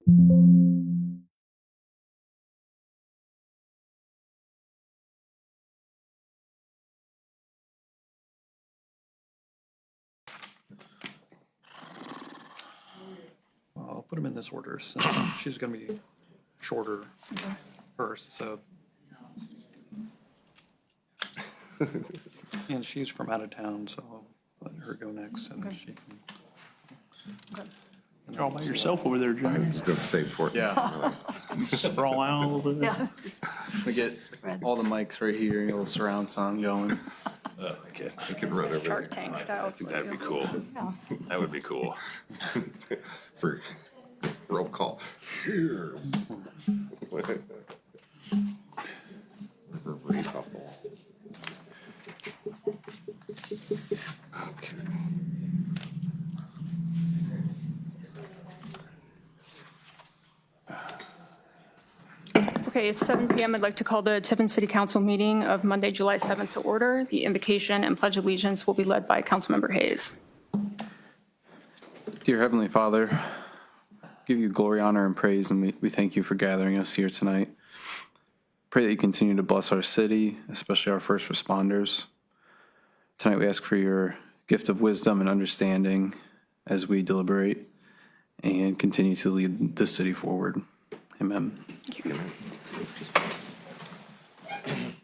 I'll put them in this order since she's going to be shorter first, so. And she's from out of town, so I'll let her go next, and she can. You're all by yourself over there, I Jimmy. was going to say for Yeah, Sprawl out a little bit. Yeah. we get all the mics right here, a little surround sound going. I could run over Shark there. Tank style. That'd be cool. That would be cool. For roll call. Here. Reverberate off the wall. Okay. Okay, it's 7 p.m. I'd like to call the Tiffin City Council meeting of Monday, July 7th to order. The invocation and pledge of allegiance will be led by Councilmember Hayes. Dear Heavenly Father, give you glory, honor, and praise, and we thank you for gathering us here tonight. Pray that you continue to bless our city, especially our first responders. Tonight we ask for your gift of wisdom and understanding as we deliberate and continue to lead the city forward. Amen.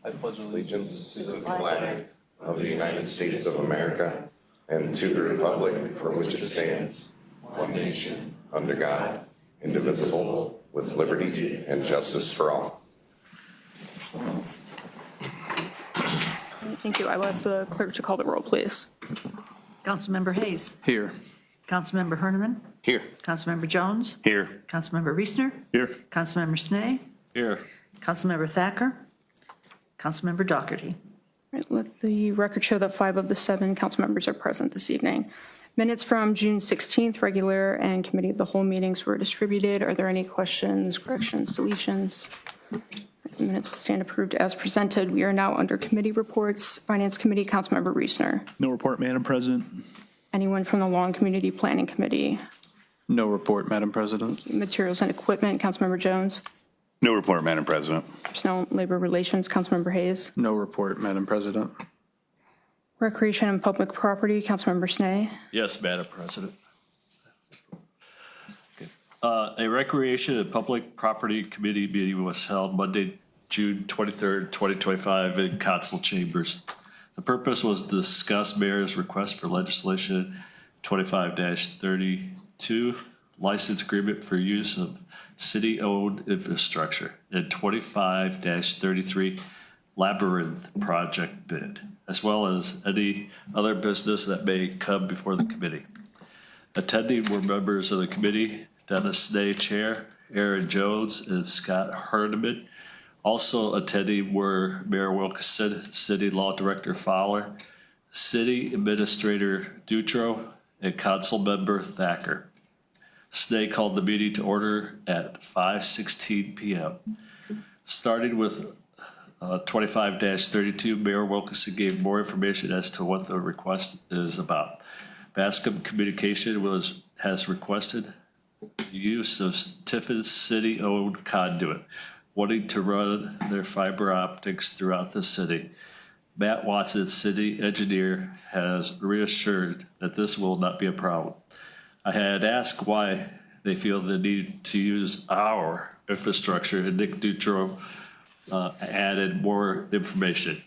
I pledge allegiance to the flag of the United States of America and to the republic for which it stands, one nation, under God, indivisible, with liberty and justice for all. Thank you. I will ask the clerk to call the roll, please. Councilmember Hayes. Here. Councilmember Herniman. Here. Councilmember Jones. Here. Councilmember Reesner. Here. Councilmember Snee. Here. Councilmember Thacker. Councilmember Dougherty. Right, let the record show that 5 of the 7 council members are present this evening. Minutes from June 16th, regular and committee of the whole meetings were distributed. Are there any questions, corrections, deletions? The minutes will stand approved as presented. We are now under committee reports. Finance Committee, Councilmember Reesner. No report, Madam President. Anyone from the Law and Community Planning Committee? No report, Madam President. Materials and Equipment, Councilmember Jones. No report, Madam President. Personnel and Labor Relations, Councilmember Hayes. No report, Madam President. Recreation and Public Property, Councilmember Snee. Yes, Madam President. A Recreation and Public Property Committee meeting was held Monday, June 23rd, 2025 in council chambers. The purpose was to discuss mayor's request for legislation 25-32, license agreement for use of city-owned infrastructure, and 25-33, labyrinth project bid, as well as any other business that may come before the committee. Attending were members of the committee, Dennis Snee, Chair, Aaron Jones, and Scott Herniman. Also attending were Mayor Wilkinson, City Law Director Fowler, City Administrator Dutro, and Council Member Thacker. Snee called the meeting to order at 5:16 p.m. Starting with 25-32, Mayor Wilkinson gave more information as to what the request is about. Bascom Communication has requested the use of Tiffin city-owned conduit, wanting to run their fiber optics throughout the city. Matt Watson, city engineer, has reassured that this will not be a problem. I had asked why they feel the need to use our infrastructure, and Nick Dutro added more information.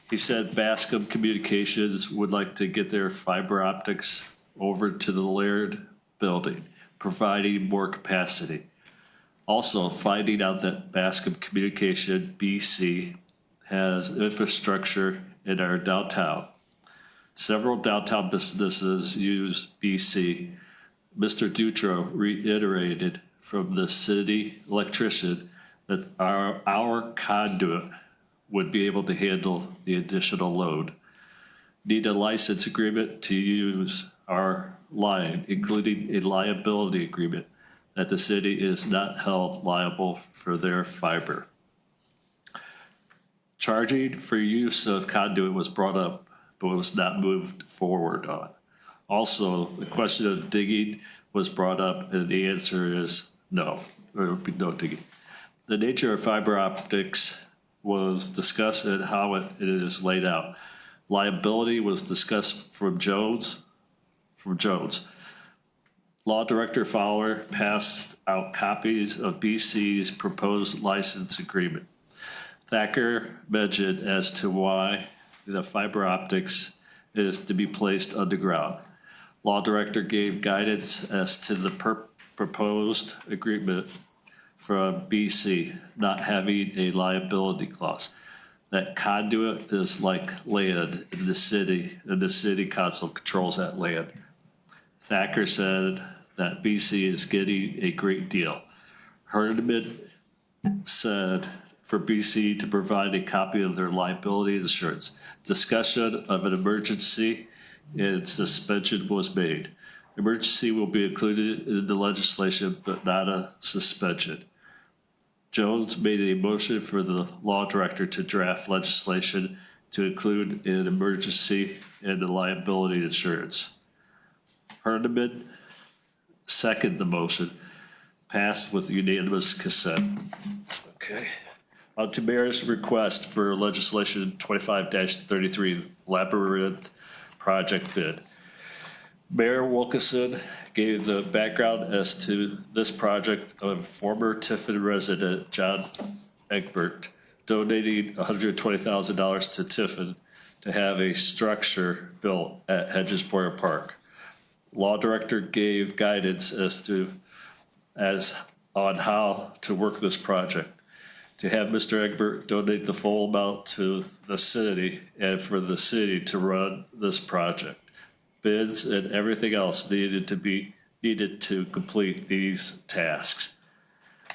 He said Bascom Communications would like to get their fiber optics over to the Laird building, providing more capacity. Also, finding out that Bascom Communication BC has infrastructure in our downtown. Several downtown businesses use BC. Mr. Dutro reiterated from the city electrician that our conduit would be able to handle the additional load. Need a license agreement to use our line, including a liability agreement that the city is not held liable for their fiber. Charging for use of conduit was brought up, but was not moved forward on. Also, the question of digging was brought up, and the answer is No, there would be no digging. The nature of fiber optics was discussed and how it is laid out. Liability was discussed from Jones. Law Director Fowler passed out copies of BC's proposed license agreement. Thacker mentioned as to why the fiber optics is to be placed underground. Law Director gave guidance as to the proposed agreement from BC not having a liability clause. That conduit is like land in the city, and the city council controls that land. Thacker said that BC is getting a great deal. Herndon said for BC to provide a copy of their liability insurance. Discussion of an emergency and suspension was made. Emergency will be included in the legislation, but not a suspension. Jones made a motion for the law director to draft legislation to include an emergency and the liability insurance. Herndon seconded the motion, passed with unanimous consent. Okay. On to Mayor's request for legislation 25-33 Labyrinth project bid. Mayor Wilkinson gave the background as to this project of former Tiffin resident John Egbert donating $120,000 to Tiffin to have a structure built at Hedges Boyer Park. Law Director gave guidance on how to work this project. To have Mr. Egbert donate the full amount to the city and for the city to run this project. Bids and everything else needed to complete these tasks.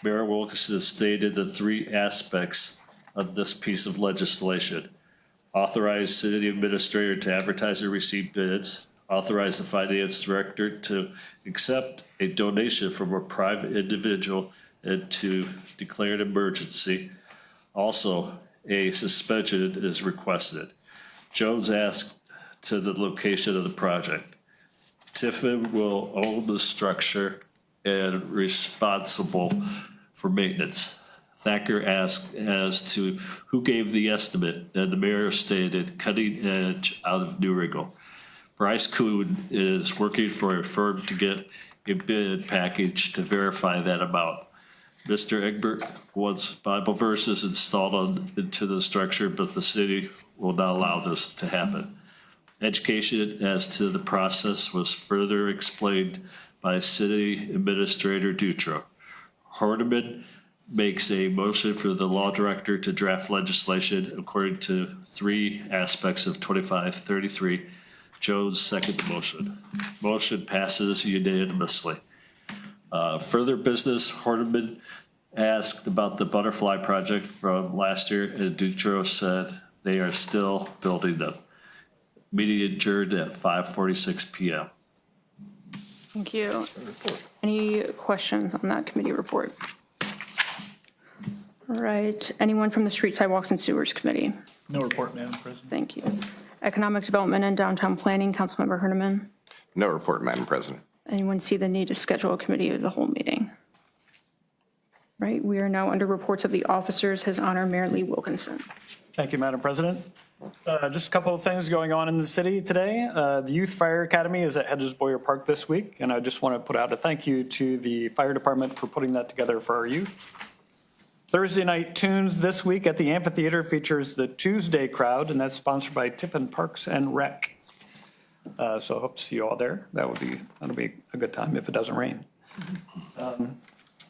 Mayor Wilkinson stated the three aspects of this piece of legislation. Authorize city administrator to advertise and receive bids. Authorize the finance director to accept a donation from a private individual and to declare an emergency. Also, a suspension is requested. Jones asked to the location of the project. Tiffin will own the structure and responsible for maintenance. Thacker asked as to who gave the estimate, and the mayor stated Cutting Edge out of New Ringle. Bryce Kuhn is working for a firm to get a bid package to verify that amount. Mr. Egbert wants Bible verses installed into the structure, but the city will not allow this to happen. Education as to the process was further explained by City Administrator Dutra. Hardeman makes a motion for the law director to draft legislation according to three aspects of 2533. Jones second the motion. Motion passes unanimously. Further business, Hardeman asked about the butterfly project from last year, and Dutra said they are still building them. Meeting adjourned at 5:46 p.m. Thank you. Any questions on that committee report? All right. Anyone from the Street, Sidewalks, and Sewers Committee? No report, Madam President. Thank you. Economic Development and Downtown Planning, Councilmember Herniman. No report, Madam President. Anyone see the need to schedule a committee of the whole meeting? Right. We are now under reports of the officers. His Honor, Mayor Lee Wilkinson. Thank you, Madam President. Just a couple of things going on in the city today. The Youth Fire Academy is at Hedges Boyer Park this week, and I just want to put out a thank you to the fire department for putting that together for our youth. Thursday Night Tunes this week at the amphitheater features the Tuesday Crowd, and that's sponsored by Tiffin Parks and Rec. So I hope to see you all there. That'll be a good time if it doesn't rain.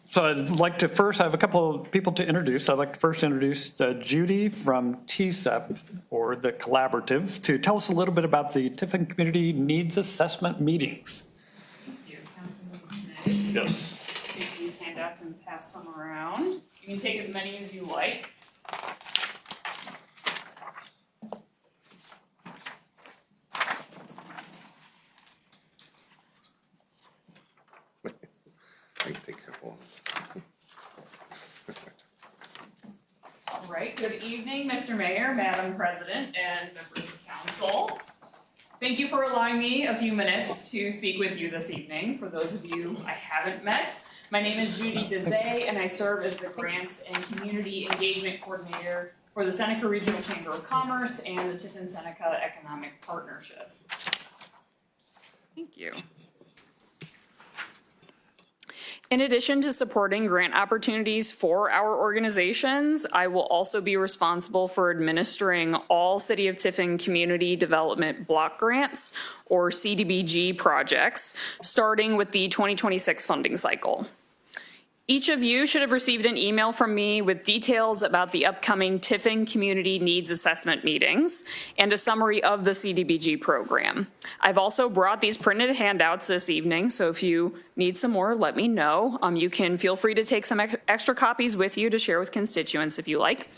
So I'd like to first, I have a couple of people to introduce. I'd like to first introduce Judy from TCEP, or the Collaborative, to tell us a little bit about the Tiffin Community Needs Assessment Meetings. Thank you, Councilman Smith. Yes. Take these handouts and pass them around. You can take as many as you like. I can take a couple. All right, good evening, Mr. Mayor, Madam President, and members of the council. Thank you for allowing me a few minutes to speak with you this evening. For those of you I haven't met, My name is Judy Dezay, and I serve as the Grants and Community Engagement Coordinator for the Seneca Regional Chamber of Commerce and the Tiffin Seneca Economic Partnership. Thank you. In addition to supporting grant opportunities for our organizations, I will also be responsible for administering all City of Tiffin Community Development Block Grants, or CDBG projects, starting with the 2026 funding cycle. Each of you should have received an email from me with details about the upcoming Tiffin Community Needs Assessment meetings and a summary of the CDBG program. I've also brought these printed handouts this evening, so if you need some more, let me know. You can feel free to take some extra copies with you to share with constituents if you like.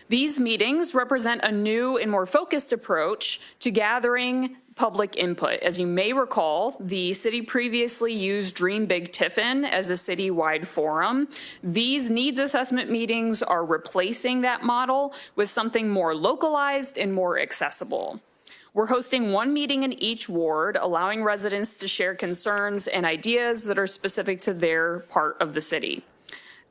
These meetings represent a new and more focused approach to gathering public input. As you may recall, the city previously used Dream Big Tiffin as a citywide forum. These needs assessment meetings are replacing that model with something more localized and more accessible. We're hosting one meeting in each ward, allowing residents to share concerns and ideas that are specific to their part of the city.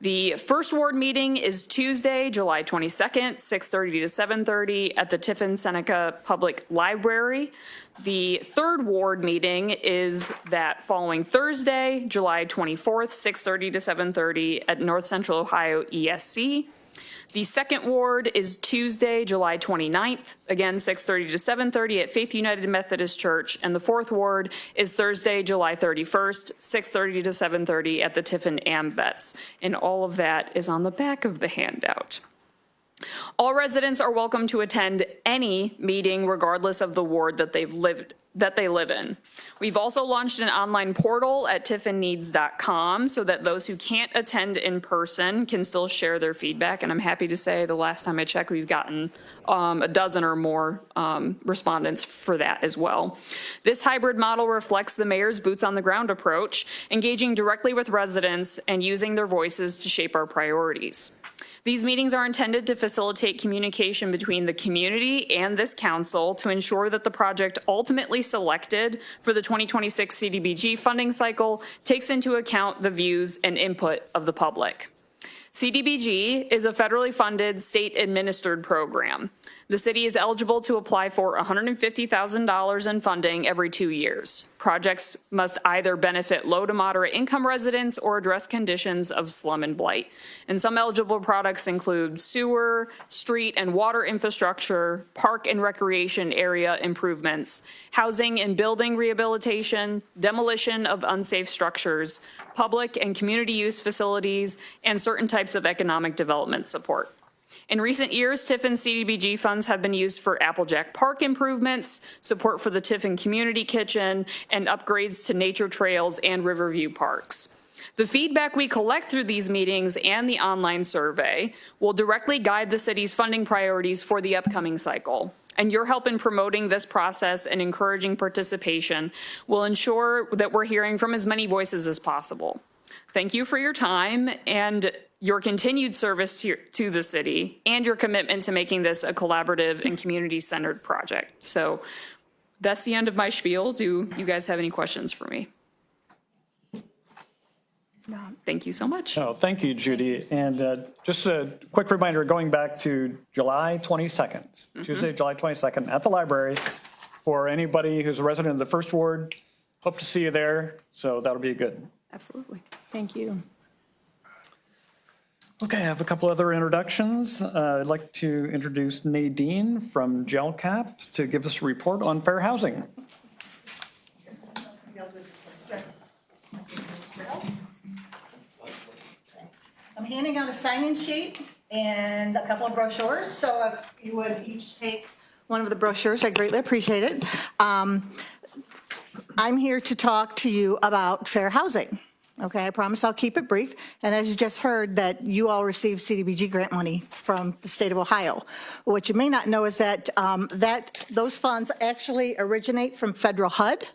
The first ward meeting is Tuesday, July 22nd, 6:30 to 7:30 at the Tiffin Seneca Public Library. The third ward meeting is that following Thursday, July 24th, 6:30 to 7:30 at North Central Ohio ESC. The second ward is Tuesday, July 29th, again 6:30 to 7:30 at Faith United Methodist Church. And the fourth ward is Thursday, July 31st, 6:30 to 7:30 at the Tiffin AmVets. And all of that is on the back of the handout. All residents are welcome to attend any meeting regardless of the ward that they live in. We've also launched an online portal at tiffinneeds.com so that those who can't attend in person can still share their feedback. And I'm happy to say the last time I checked, we've gotten a dozen or more respondents for that as well. This hybrid model reflects the mayor's boots on the ground approach, engaging directly with residents and using their voices to shape our priorities. These meetings are intended to facilitate communication between the community and this council to ensure that the project ultimately selected for the 2026 CDBG funding cycle takes into account the views and input of the public. CDBG is a federally funded, state-administered program. The city is eligible to apply for $150,000 in funding every 2 years. Projects must either benefit low to moderate income residents or address conditions of slum and blight. And some eligible products include sewer, street and water infrastructure, park and recreation area improvements, housing and building rehabilitation, demolition of unsafe structures, public and community use facilities, and certain types of economic development support. In recent years, Tiffin CDBG funds have been used for Applejack Park improvements, support for the Tiffin Community Kitchen, and upgrades to nature trails and Riverview parks. The feedback we collect through these meetings and the online survey will directly guide the city's funding priorities for the upcoming cycle. And your help in promoting this process and encouraging participation will ensure that we're hearing from as many voices as possible. Thank you for your time and your continued service to the city and your commitment to making this a collaborative and community-centered project. So that's the end of my spiel. Do you guys have any questions for me? No. Thank you so much. No, thank you, Judy. And just a quick reminder, going back to July 22nd, Tuesday, July 22nd, at the library, for anybody who's a resident of the first ward, hope to see you there. So that'll be good. Absolutely. Thank you. Okay, I have a couple other introductions. I'd like to introduce Nadine from GelCap to give us a report on fair housing. I'm handing out a sign-in sheet and a couple of brochures, so if you would each take one of the brochures, I greatly appreciate it. I'm here to talk to you about fair housing. Okay, I promise I'll keep it brief. And as you just heard, that you all received CDBG grant money from the state of Ohio. What you may not know is that those funds actually originate from federal HUD.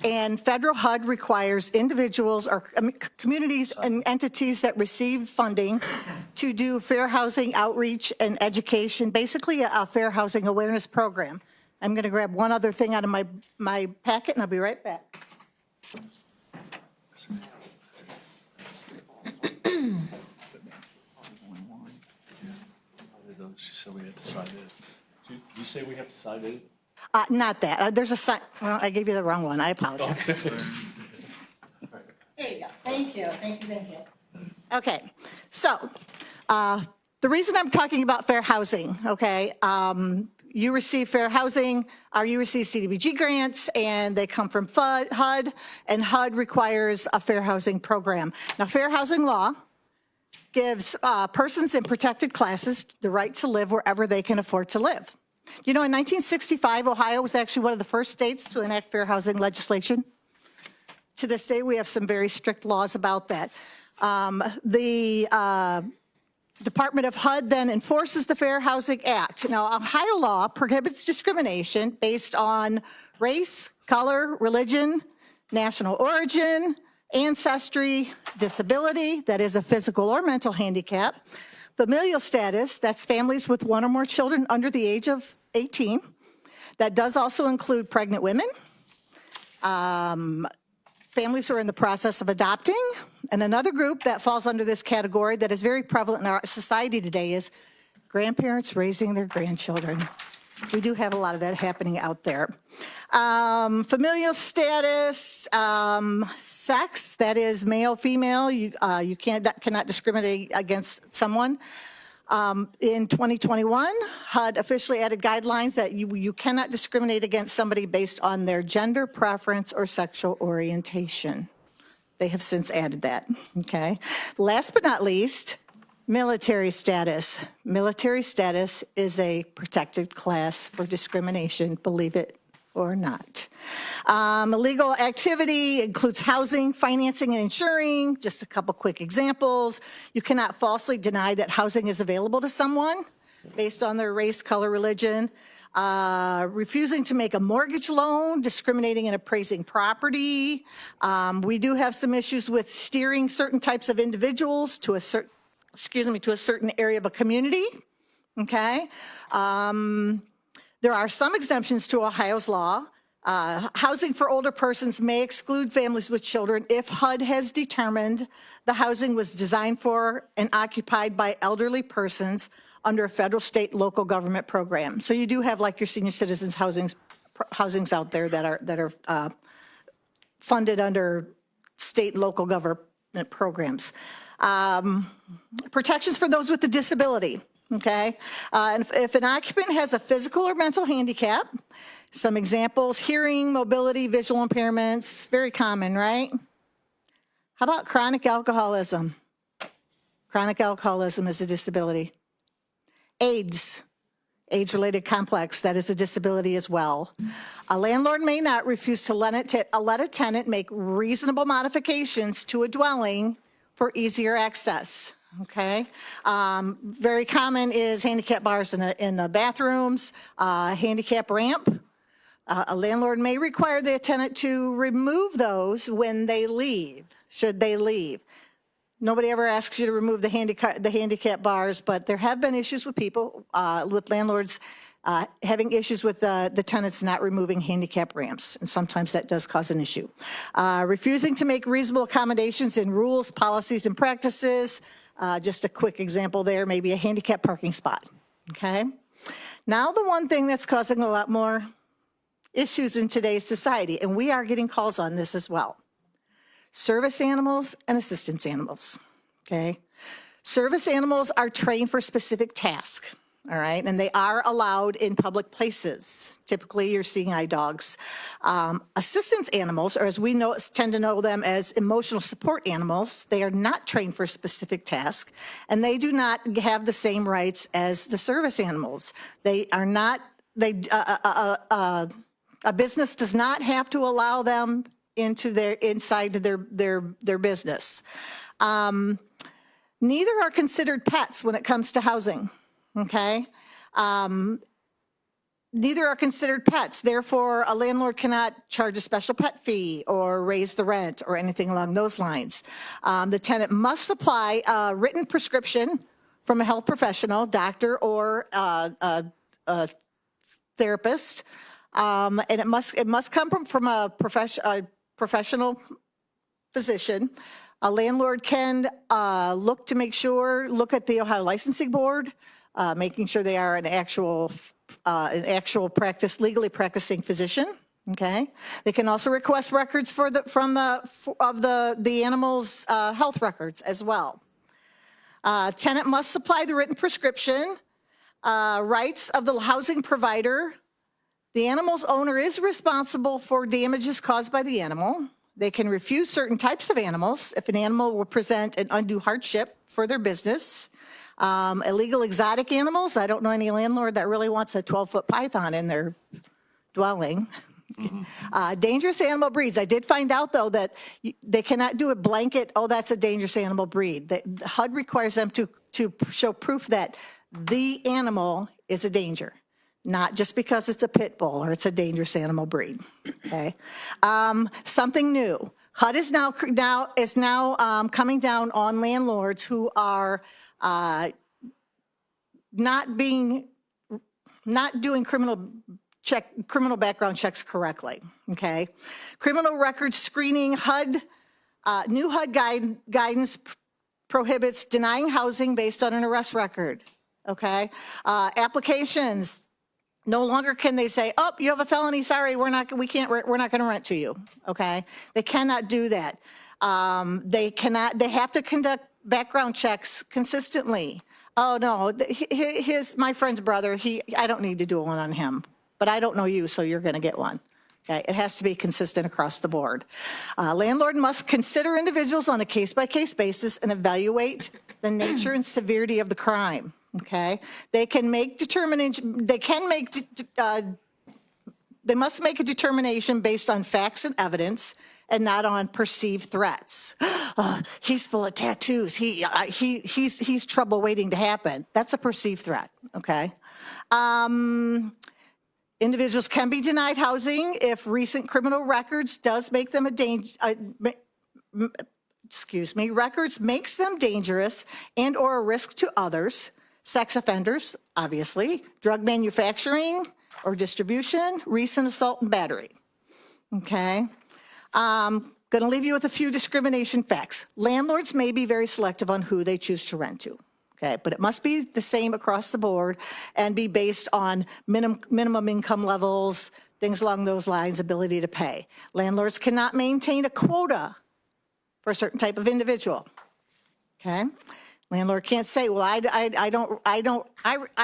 And federal HUD requires individuals or communities and entities that receive funding to do fair housing outreach and education, basically a fair housing awareness program. I'm going to grab one other thing out of my packet and I'll be right back. She said we had to sign it. Did you say we have to sign it? Not that. There's a sign. Well, I gave you the wrong one. I apologize. There you go. Thank you. Thank you. Thank you. Okay. So the reason I'm talking about fair housing, okay, you receive fair housing, or you receive CDBG grants, and they come from HUD, and HUD requires a fair housing program. Now, fair housing law gives persons in protected classes the right to live wherever they can afford to live. You know, in 1965, Ohio was actually one of the first states to enact fair housing legislation. To this day, we have some very strict laws about that. The Department of HUD then enforces the Fair Housing Act. Now, Ohio law prohibits discrimination based on race, color, religion, national origin, ancestry, disability, that is a physical or mental handicap, familial status, that's families with one or more children under the age of 18. That does also include pregnant women, families who are in the process of adopting, and another group that falls under this category that is very prevalent in our society today is grandparents raising their grandchildren. We do have a lot of that happening out there. Familial status, sex, that is male, female, you cannot discriminate against someone. In 2021, HUD officially added guidelines that you cannot discriminate against somebody based on their gender preference or sexual orientation. They have since added that, okay? Last but not least, military status. Military status is a protected class for discrimination, believe it or not. Illegal activity includes housing, financing, and insuring. Just a couple quick examples. You cannot falsely deny that housing is available to someone based on their race, color, religion. Refusing to make a mortgage loan, discriminating in appraising property. We do have some issues with steering certain types of individuals to a certain, to a certain area of a community, okay? There are some exemptions to Ohio's law. Housing for older persons may exclude families with children if HUD has determined the housing was designed for and occupied by elderly persons under a federal, state, local government program. So you do have like your senior citizens housings out there that are funded under state, local government programs. Protections for those with a disability, okay? And if an occupant has a physical or mental handicap, some examples, hearing, mobility, visual impairments, very common, right? How about chronic alcoholism? Chronic alcoholism is a disability. AIDS, AIDS-related complex, that is a disability as well. A landlord may not refuse to let a tenant make reasonable modifications to a dwelling for easier access, okay? Very common is handicap bars in the bathrooms, handicap ramp. A landlord may require the tenant to remove those when they leave, should they leave. Nobody ever asks you to remove the handicap bars, but there have been issues with people, with landlords having issues with the tenants not removing handicap ramps, and sometimes that does cause an issue. Refusing to make reasonable accommodations in rules, policies, and practices. Just a quick example there, maybe a handicap parking spot, okay? Now the one thing that's causing a lot more issues in today's society, and we are getting calls on this as well. Service animals and assistance animals, okay? Service animals are trained for specific tasks, all right? And they are allowed in public places. Typically, you're seeing eye dogs. Assistance animals, or as we tend to know them as emotional support animals, they are not trained for specific tasks, and they do not have the same rights as the service animals. They are not, a business does not have to allow them inside their business. Neither are considered pets when it comes to housing, okay? Neither are considered pets. Therefore, a landlord cannot charge a special pet fee or raise the rent or anything along those lines. The tenant must supply a written prescription from a health professional, doctor, or a therapist, and it must come from a professional physician, A landlord can look at the Ohio Licensing Board, making sure they are an actual legally practicing physician. Okay. They can also request records from the animal's health records as well. Tenant must supply the written prescription, rights of the housing provider. The animal's owner is responsible for damages caused by the animal. They can refuse certain types of animals if an animal will present an undue hardship for their business. Illegal exotic animals, I don't know any landlord that really wants a 12-foot python in their dwelling. Dangerous animal breeds. I did find out, though, that they cannot do a blanket, oh, that's a dangerous animal breed. The HUD requires them to show proof that the animal is a danger, not just because it's a pit bull or it's a dangerous animal breed. Okay. Something new. HUD is now coming down on landlords who are not doing criminal background checks correctly. Okay. Criminal record screening. New HUD guidance prohibits denying housing based on an arrest record. Okay. Applications. No longer can they say, oh, you have a felony, sorry, we're not going to rent to you, okay? They cannot do that. They have to conduct background checks consistently. Oh, no, my friend's brother, I don't need to do one on him, but I don't know you, so you're going to get one. Okay, it has to be consistent across the board. Landlord must consider individuals on a case-by-case basis and evaluate the nature and severity of the crime. Okay, they must make a determination based on facts and evidence and not on perceived threats. He's full of tattoos. He's trouble waiting to happen. That's a perceived threat. Okay. Individuals can be denied housing if recent criminal records does make them records makes them dangerous and or a risk to others. Sex offenders, obviously, drug manufacturing or distribution, recent assault and battery. Okay. Going to leave you with a few discrimination facts. Landlords may be very selective on who they choose to rent to. Okay, but it must be the same across the board and be based on minimum income levels, things along those lines, ability to pay. Landlords cannot maintain a quota for a certain type of individual. Okay. Landlord can't say, well, I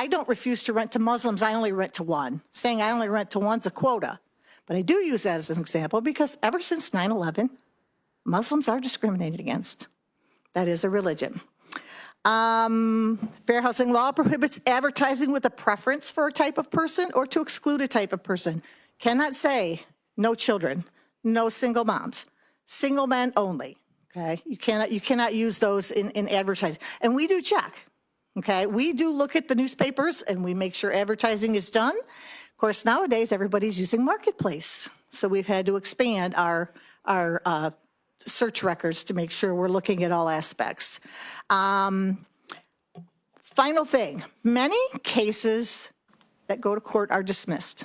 don't refuse to rent to Muslims. I only rent to one. Saying I only rent to one's a quota. But I do use that as an example because ever since 9/11, Muslims are discriminated against. That is a religion. Fair housing law prohibits advertising with a preference for a type of person or to exclude a type of person. Cannot say no children, no single moms, single men only. Okay, you cannot use those in advertising. And we do check. Okay, we do look at the newspapers and we make sure advertising is done. Of course, nowadays everybody's using Marketplace, so we've had to expand our search records to make sure we're looking at all aspects. Final thing: many cases that go to court are dismissed.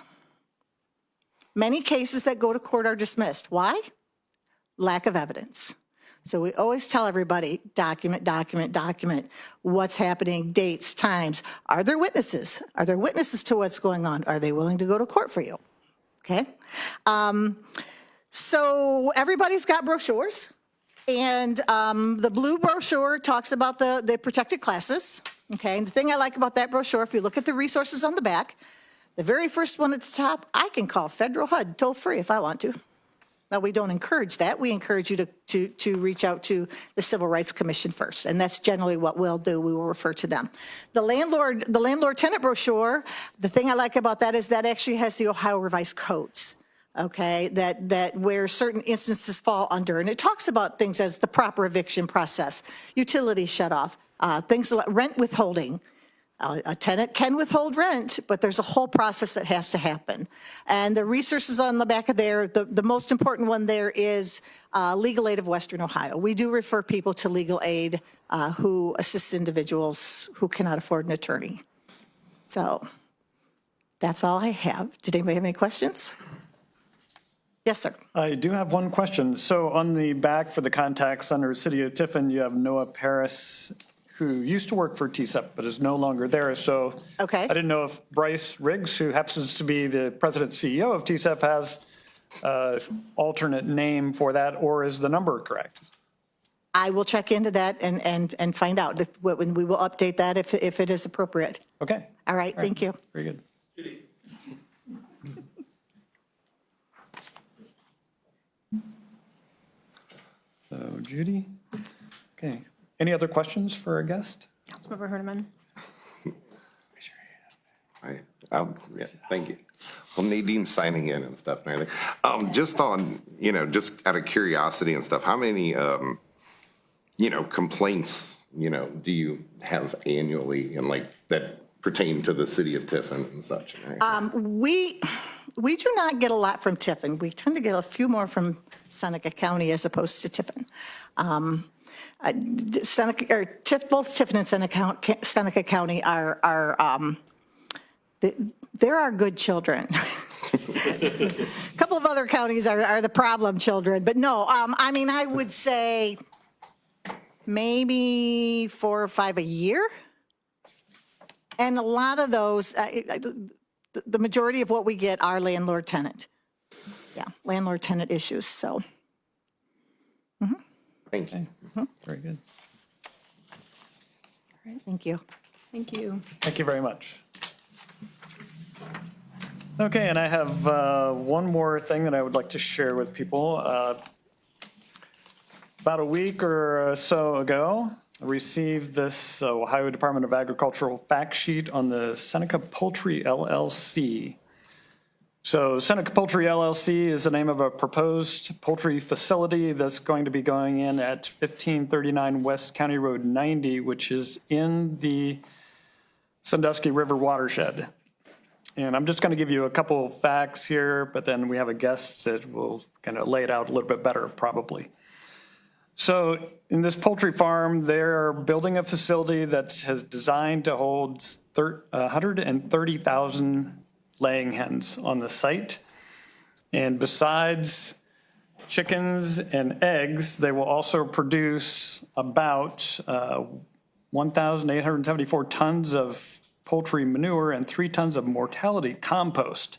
Many cases that go to court are dismissed. Why? Lack of evidence. So we always tell everybody, document, document, document. What's happening, dates, times. Are there witnesses? Are there witnesses to what's going on? Are they willing to go to court for you? Okay. So everybody's got brochures. And the blue brochure talks about the protected classes. Okay. And the thing I like about that brochure, if you look at the resources on the back, the very first one at the top, I can call Federal HUD toll free if I want to. Now, we don't encourage that. We encourage you to reach out to the Civil Rights Commission first, and that's generally what we'll do. We will refer to them. The landlord tenant brochure, the thing I like about that is that actually has the Ohio Revised Codes, okay, that where certain instances fall under, and it talks about things as the proper eviction process, utility shutoff, things like rent withholding. A tenant can withhold rent, but there's a whole process that has to happen. And the resources on the back of there, the most important one there is Legal Aid of Western Ohio. We do refer people to legal aid who assists individuals who cannot afford an attorney. So that's all I have. Did anybody have any questions? Yes, sir. I do have one question. So on the back for the contacts under City of Tiffin, you have Noah Paris, who used to work for TSEP but is no longer there. So Okay. I didn't know if Bryce Riggs, who happens to be the president CEO of TSEP, has alternate name for that, or is the number correct? I will check into that and find out. When we will update that if it is appropriate. Okay. All right, thank you. Very good. So Judy, okay. Any other questions for our guest? Councilmember Herniman. Yeah, thank you. Well, Nadine's signing in and stuff and everything. Just on, just out of curiosity and stuff, how many, complaints, do you have annually and that pertain to the city of Tiffin and such? We do not get a lot from Tiffin. We tend to get a few more from Seneca County as opposed to Tiffin. Both Tiffin and Seneca County are there are good children. A couple of other counties are the problem children, but no, I would say maybe 4 or 5 a year. And a lot of those, the majority of what we get are landlord-tenant. Yeah, landlord-tenant issues, so. Thank you. Very good. Thank you. Thank you. Thank you very much. Okay, and I have one more thing that I would like to share with people. About a week or so ago, I received this Ohio Department of Agricultural fact sheet on the Seneca Poultry LLC. So Seneca Poultry LLC is the name of a proposed poultry facility that's going to be going in at 1539 West County Road 90, which is in the Sandusky River watershed. And I'm just going to give you a couple of facts here, but then we have a guest that will kind of lay it out a little bit better, probably. So in this poultry farm, they're building a facility that is designed to hold 130,000 laying hens on the site. And besides chickens and eggs, they will also produce about 1,874 tons of poultry manure and 3 tons of mortality compost.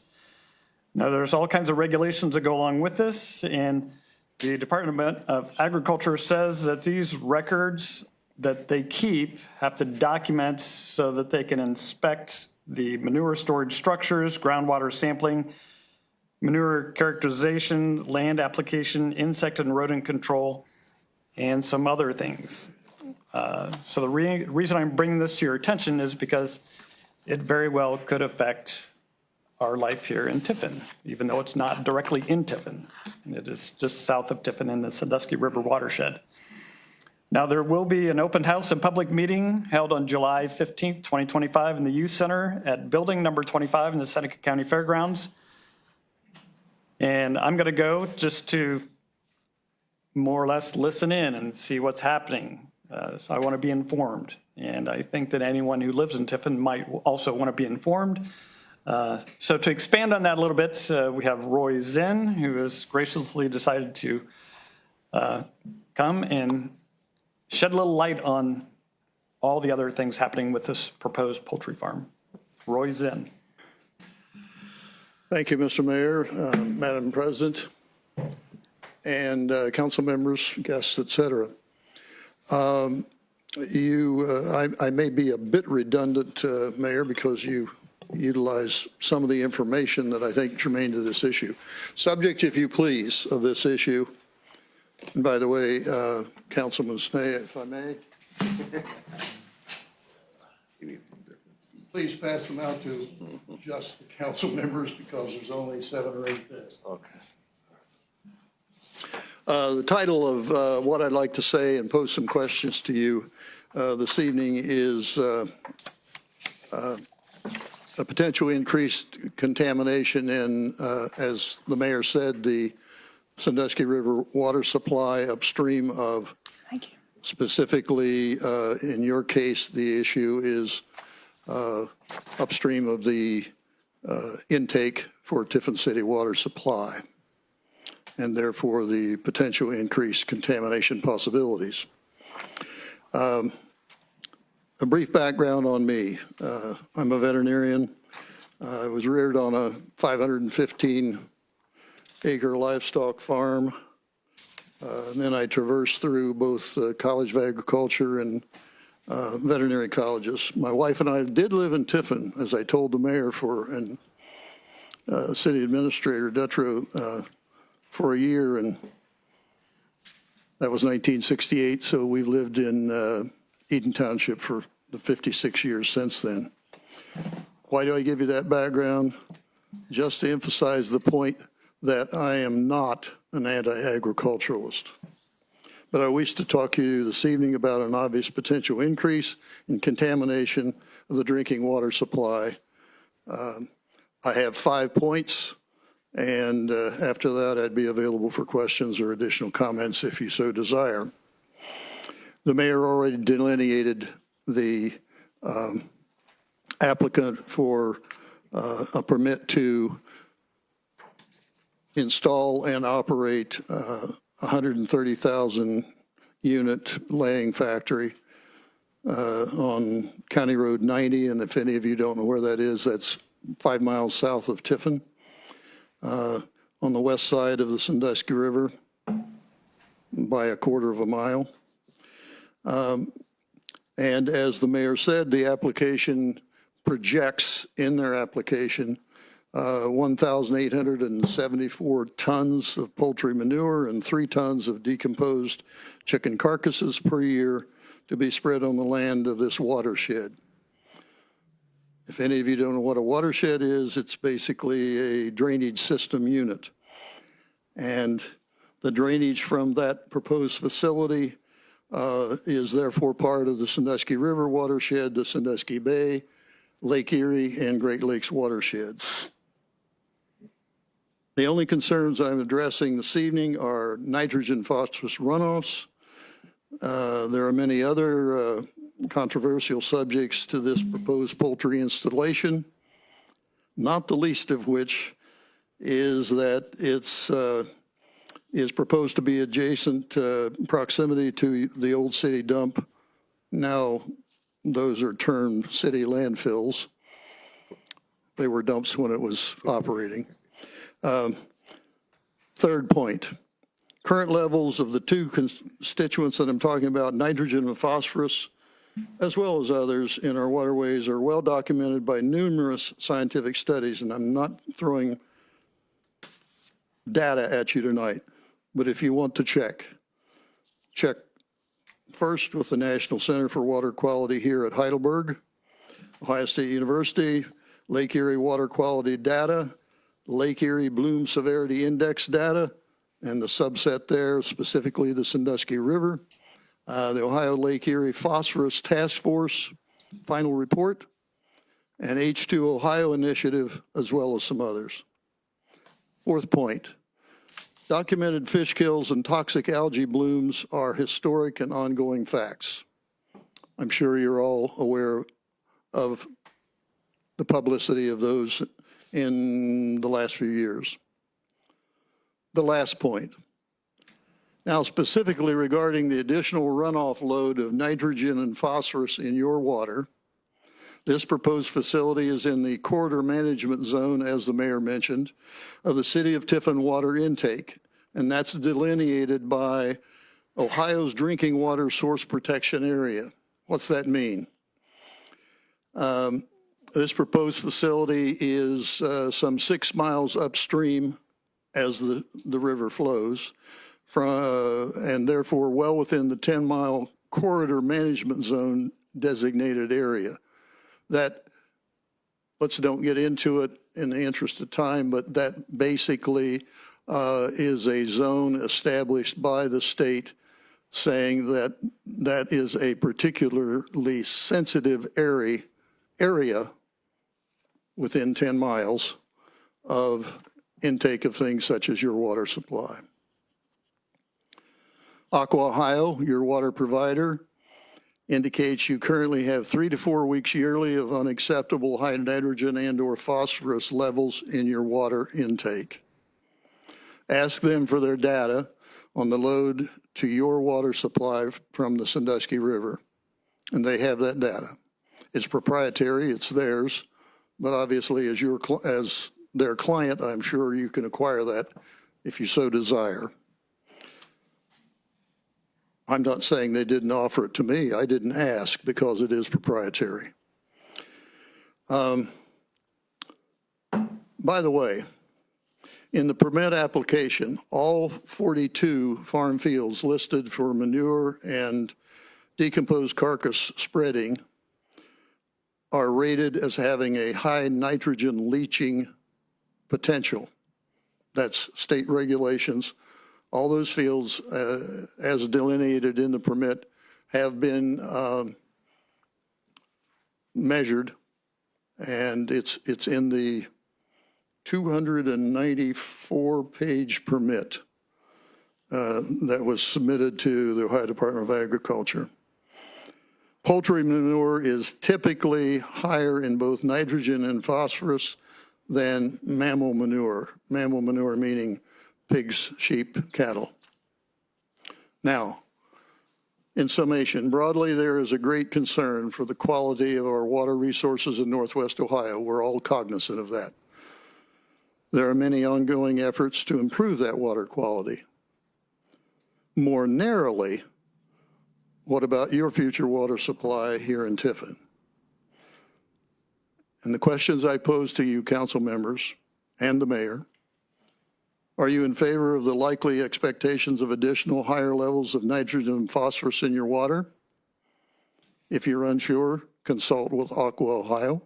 Now, there's all kinds of regulations that go along with this, and the Department of Agriculture says that these records that they keep have to document so that they can inspect the manure storage structures, groundwater sampling, manure characterization, land application, insect and rodent control, and some other things. So the reason I'm bringing this to your attention is because it very well could affect our life here in Tiffin, even though it's not directly in Tiffin. It is just south of Tiffin in the Sandusky River watershed. Now, there will be an open house and public meeting held on July 15th, 2025 in the Youth Center at building number 25 in the Seneca County Fairgrounds. And I'm going to go just to more or less listen in and see what's happening. So I want to be informed. And I think that anyone who lives in Tiffin might also want to be informed. So to expand on that a little bit, we have Roy Zinn, who has graciously decided to come and shed a little light on all the other things happening with this proposed poultry farm. Roy Zinn. Thank you, Mr. Mayor, Madam President, and council members, guests, et cetera. I may be a bit redundant, Mayor, because you utilize some of the information that I think germane to this issue. Subject, if you please, of this issue. And by the way, Councilman Snee, if I may. Please pass them out to just the council members because there's only 7 or 8 there. Okay. The title of what I'd like to say and pose some questions to you this evening is a potential increased contamination in, as the mayor said, the Sandusky River water supply upstream of, Thank you. specifically in your case, the issue is upstream of the intake for Tiffin City water supply. and therefore the potential increased contamination possibilities. A brief background on me. I'm a veterinarian. I was reared on a 515-acre livestock farm. And then I traversed through both the College of Agriculture and veterinary colleges. My wife and I did live in Tiffin, as I told the mayor and city administrator Dutrow for a year, and that was 1968. So we've lived in Eden Township for the 56 years since then. Why do I give you that background? Just to emphasize the point that I am not an anti-agriculturalist. But I wish to talk to you this evening about an obvious potential increase in contamination of the drinking water supply. I have 5 points, and after that, I'd be available for questions or additional comments if you so desire. The mayor already delineated the applicant for a permit to install and operate 130,000 unit laying factory on County Road 90. And if any of you don't know where that is, that's 5 miles south of Tiffin, on the west side of the Sandusky River by a quarter of a mile. And as the mayor said, the application projects in their application 1,874 tons of poultry manure and 3 tons of decomposed chicken carcasses per year to be spread on the land of this watershed. If any of you don't know what a watershed is, it's basically a drainage system unit. And the drainage from that proposed facility is therefore part of the Sandusky River watershed, the Sandusky Bay, Lake Erie, and Great Lakes watersheds. The only concerns I'm addressing this evening are nitrogen phosphorus runoffs. There are many other controversial subjects to this proposed poultry installation, not the least of which is that it's is proposed to be adjacent proximity to the old city dump. Now, those are termed city landfills. They were dumps when it was operating. Third point, current levels of the 2 constituents that I'm talking about, nitrogen and phosphorus, as well as others in our waterways, are well documented by numerous scientific studies, and I'm not throwing data at you tonight, but if you want to check first with the National Center for Water Quality here at Heidelberg, Ohio State University, Lake Erie Water Quality Data, Lake Erie Bloom Severity Index data, and the subset there, specifically the Sandusky River, the Ohio Lake Erie Phosphorus Task Force final report, and H2 Ohio Initiative, as well as some others. Fourth point, documented fish kills and toxic algae blooms are historic and ongoing facts. I'm sure you're all aware of the publicity of those in the last few years. The last point. Now, specifically regarding the additional runoff load of nitrogen and phosphorus in your water, this proposed facility is in the corridor management zone, as the mayor mentioned, of the City of Tiffin water intake, and that's delineated by Ohio's drinking water source protection area. What's that mean? This proposed facility is some 6 miles upstream as the river flows, and therefore well within the 10-mile corridor management zone designated area. That, let's don't get into it in the interest of time, but that basically is a zone established by the state saying that that is a particularly sensitive area within 10 miles of intake of things such as your water supply. Aqua Ohio, your water provider, indicates you currently have 3 to 4 weeks yearly of unacceptable high nitrogen and/or phosphorus levels in your water intake. Ask them for their data on the load to your water supply from the Sandusky River, and they have that data. It's proprietary, it's theirs, but obviously as their client, I'm sure you can acquire that if you so desire. I'm not saying they didn't offer it to me. I didn't ask because it is proprietary. By the way, in the permit application, all 42 farm fields listed for manure and decomposed carcass spreading are rated as having a high nitrogen leaching potential. That's state regulations. All those fields, as delineated in the permit, have been measured, and it's in the 294-page permit that was submitted to the Ohio Department of Agriculture. Poultry manure is typically higher in both nitrogen and phosphorus than mammal manure. Mammal manure meaning pigs, sheep, cattle. Now, in summation, broadly, there is a great concern for the quality of our water resources in Northwest Ohio. We're all cognizant of that. There are many ongoing efforts to improve that water quality. More narrowly, what about your future water supply here in Tiffin? And the questions I pose to you, council members, and the mayor, are you in favor of the likely expectations of additional higher levels of nitrogen and phosphorus in your water? If you're unsure, consult with Aqua Ohio.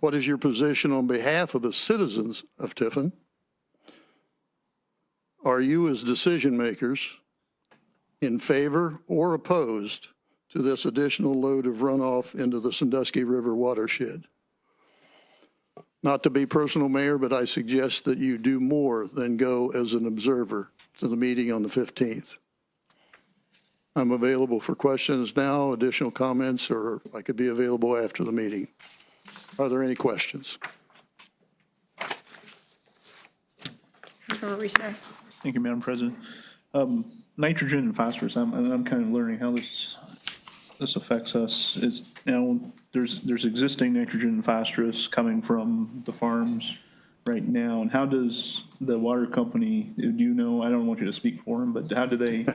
What is your position on behalf of the citizens of Tiffin? Are you, as decision makers, in favor or opposed to this additional load of runoff into the Sandusky River watershed? Not to be personal, Mayor, but I suggest that you do more than go as an observer to the meeting on the 15th. I'm available for questions now, additional comments, or I could be available after the meeting. Are there any questions? Councilmember Reesner. Thank you, Madam President. Nitrogen and phosphorus, I'm kind of learning how this affects us. It's, now, there's existing nitrogen and phosphorus coming from the farms right now, and how does the water company, do you know, I don't want you to speak for them, but how do they,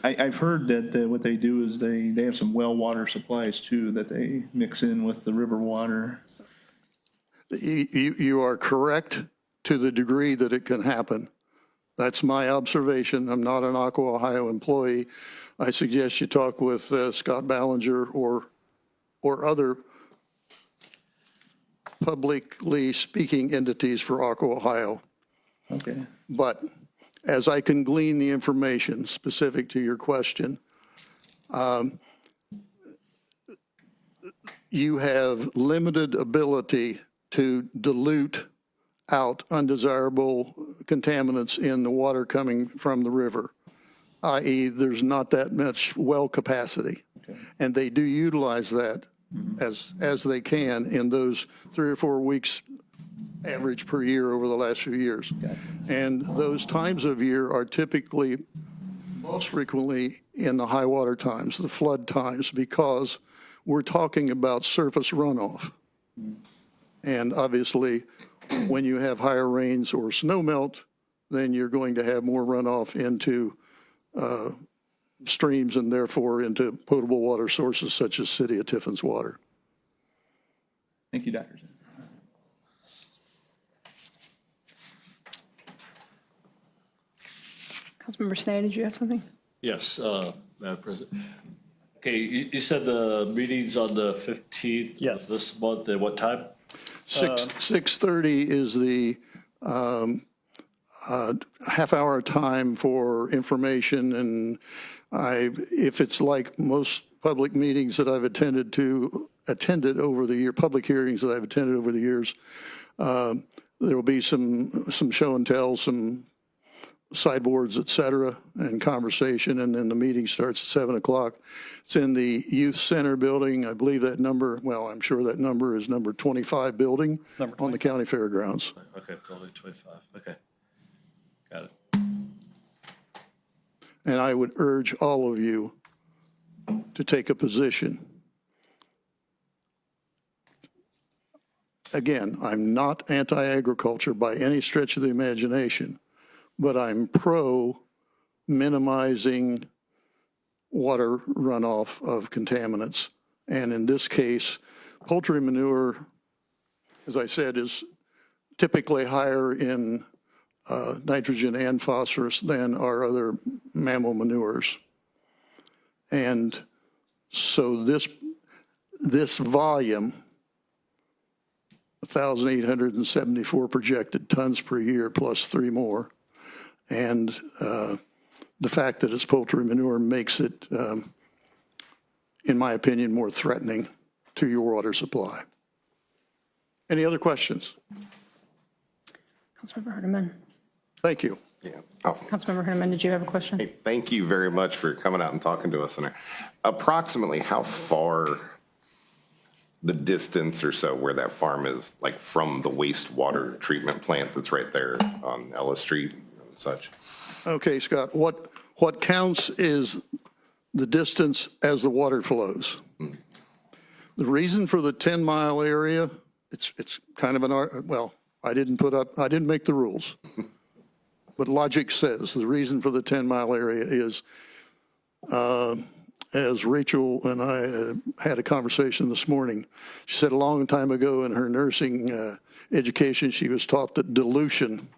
I've heard that what they do is they have some well water supplies too that they mix in with the river water. You are correct to the degree that it can happen. That's my observation. I'm not an Aqua Ohio employee. I suggest you talk with Scott Ballinger or other publicly speaking entities for Aqua Ohio. Okay. But as I can glean the information specific to your question, you have limited ability to dilute out undesirable contaminants in the water coming from the river, i.e. there's not that much well capacity. Okay. And they do utilize that as they can in those 3 or 4 weeks average per year over the last few years. Okay. And those times of year are typically most frequently in the high water times, the flood times, because we're talking about surface runoff. And obviously, when you have higher rains or snow melt, then you're going to have more runoff into streams and therefore into potable water sources such as City of Tiffin's water. Thank you, Dr. Councilmember Snee, did you have something? Yes, Madam President. Okay, you said the meeting's on the 15th Yes. of this month, at what time? 6:30 is the half-hour time for information, and if it's like most public meetings that I've attended over the year, public hearings that I've attended over the years, there will be some show and tell, some sideboards, et cetera, and conversation, and then the meeting starts at 7 o'clock. It's in the Youth Center building. I believe that number, well, I'm sure that number is number 25 building on the county fairgrounds. Okay, building 25, okay. Got it. And I would urge all of you to take a position. Again, I'm not anti-agriculture by any stretch of the imagination, but I'm pro minimizing water runoff of contaminants. And in this case, poultry manure, as I said, is typically higher in nitrogen and phosphorus than our other mammal manures. And so this volume, 1,874 projected tons per year plus 3 more, and the fact that it's poultry manure makes it, in my opinion, more threatening to your water supply. Any other questions? Councilmember Hardeman. Thank you. Yeah. Oh, Councilmember Hardeman, did you have a question? hey, thank you very much for coming out and talking to us. And approximately how far the distance or so where that farm is, like from the wastewater treatment plant that's right there on Ellis Street and such? Okay, Scott, what counts is the distance as the water flows. The reason for the 10-mile area, it's kind of well, I didn't make the rules. But logic says the reason for the 10-mile area is, as Rachel and I had a conversation this morning, she said a long time ago in her nursing education, she was taught that dilution,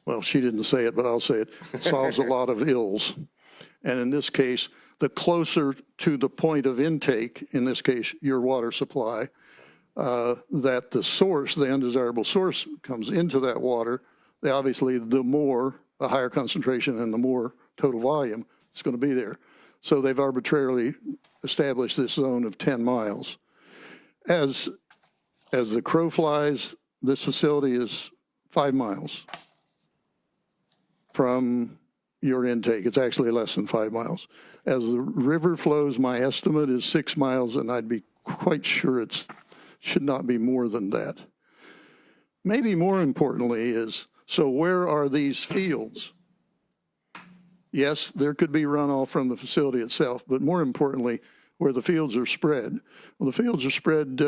well, she didn't say it, but I'll say it, solves a lot of ills. And in this case, the closer to the point of intake, in this case, your water supply, that the source, the undesirable source comes into that water, obviously the higher concentration and the more total volume, it's going to be there. So they've arbitrarily established this zone of 10 miles. As the crow flies, this facility is 5 miles from your intake. It's actually less than 5 miles. As the river flows, my estimate is 6 miles, and I'd be quite sure it should not be more than that. Maybe more importantly is, so where are these fields? Yes, there could be runoff from the facility itself, but more importantly, where the fields are spread. Well, the fields are spread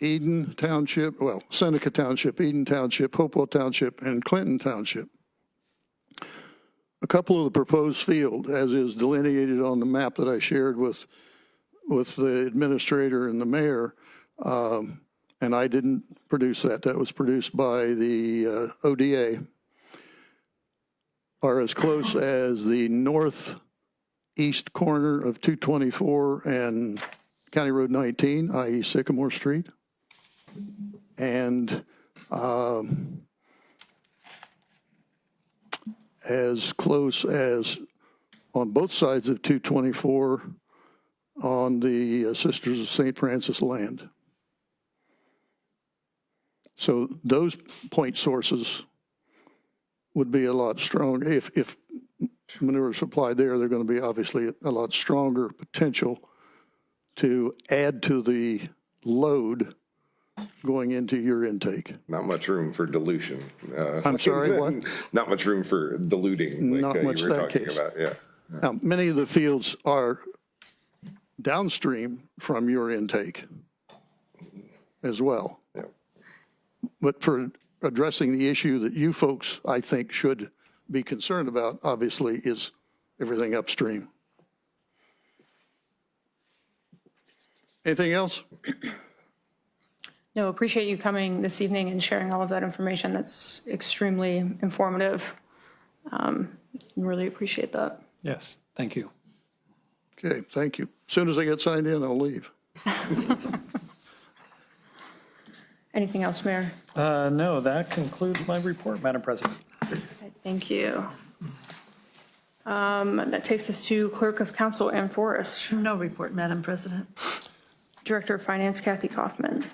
Eden Township, well, Seneca Township, Eden Township, Hopewell Township, and Clinton Township. A couple of the proposed field, as is delineated on the map that I shared with the administrator and the mayor, and I didn't produce that. That was produced by the ODA, are as close as the northeast corner of 224 and County Road 19, i.e. Sycamore Street, and as close as on both sides of 224 on the Sisters of St. Francis land. So those point sources would be a lot stronger. If manure is supplied there, they're going to be obviously a lot stronger potential to add to the load going into your intake. Not much room for dilution. I'm sorry, what? Not much room for diluting, like Not much you were that talking case. about. Yeah. Now, many of the fields are downstream from your intake as well. Yeah. But for addressing the issue that you folks, I think, should be concerned about, obviously, is everything upstream. Anything else? No, appreciate you coming this evening and sharing all of that information. That's extremely informative. Really appreciate that. Yes, thank you. Okay, thank you. As soon as I get signed in, I'll leave. Anything else, Mayor? No, that concludes my report, Madam President. Thank you. That takes us to Clerk of Council Ann Forrest. No report, Madam President. Director of Finance Kathy Kaufman.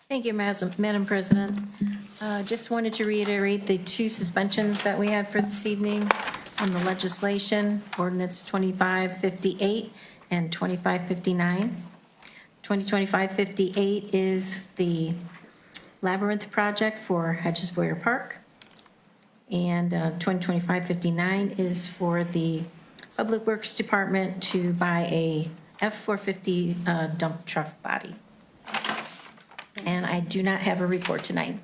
Thank you, Madam President. Just wanted to reiterate the 2 suspensions that we had for this evening on the legislation, ordinance 2558 and 2559. 2025-58 is the Labyrinth project for Hedges Boyer Park. And 2025-59 is for the Public Works Department to buy a F-450 dump truck body. And I do not have a report tonight.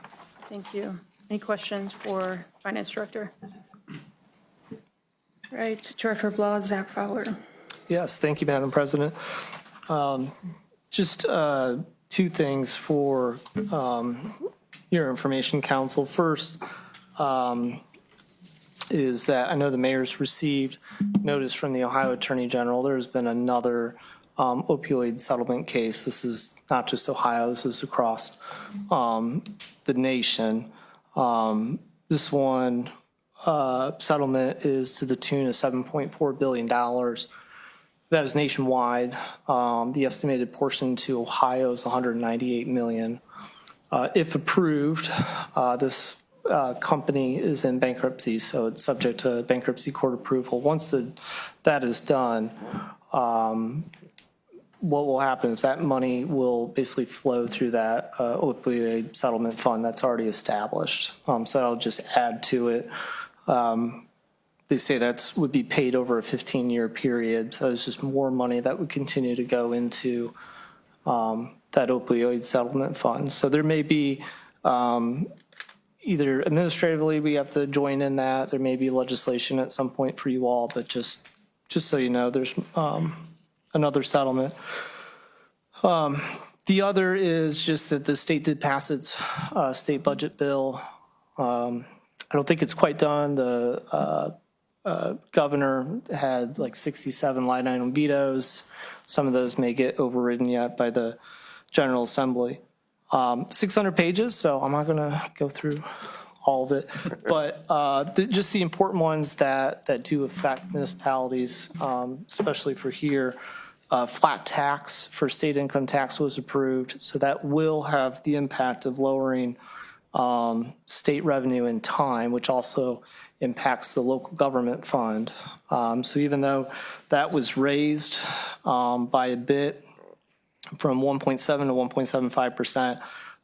Thank you. Any questions for Finance Director? Right, Director of Law, Zach Fowler. Yes, thank you, Madam President. Just two things for your information, Council. First is that I know the mayor's received notice from the Ohio Attorney General. There's been another opioid settlement case. This is not just Ohio, this is across the nation. This one settlement is to the tune of $7.4 billion. That is nationwide. The estimated portion to Ohio is $198 million. If approved, this company is in bankruptcy, so it's subject to bankruptcy court approval. Once that is done, what will happen is that money will basically flow through that opioid settlement fund that's already established. So that'll just add to it. They say that would be paid over a 15-year period. So there's just more money that would continue to go into that opioid settlement fund. So there may be either administratively we have to join in that. There may be legislation at some point for you all, but just so you know, there's another settlement. The other is just that the state did pass its state budget bill. I don't think it's quite done. The governor had like 67 line item vetoes. Some of those may get overridden yet by the General Assembly. 600 pages, so I'm not going to go through all of it, but just the important ones that do affect municipalities, especially for here. Flat tax for state income tax was approved, so that will have the impact of lowering state revenue in time, which also impacts the local government fund. So even though that was raised by a bit from 1.7 to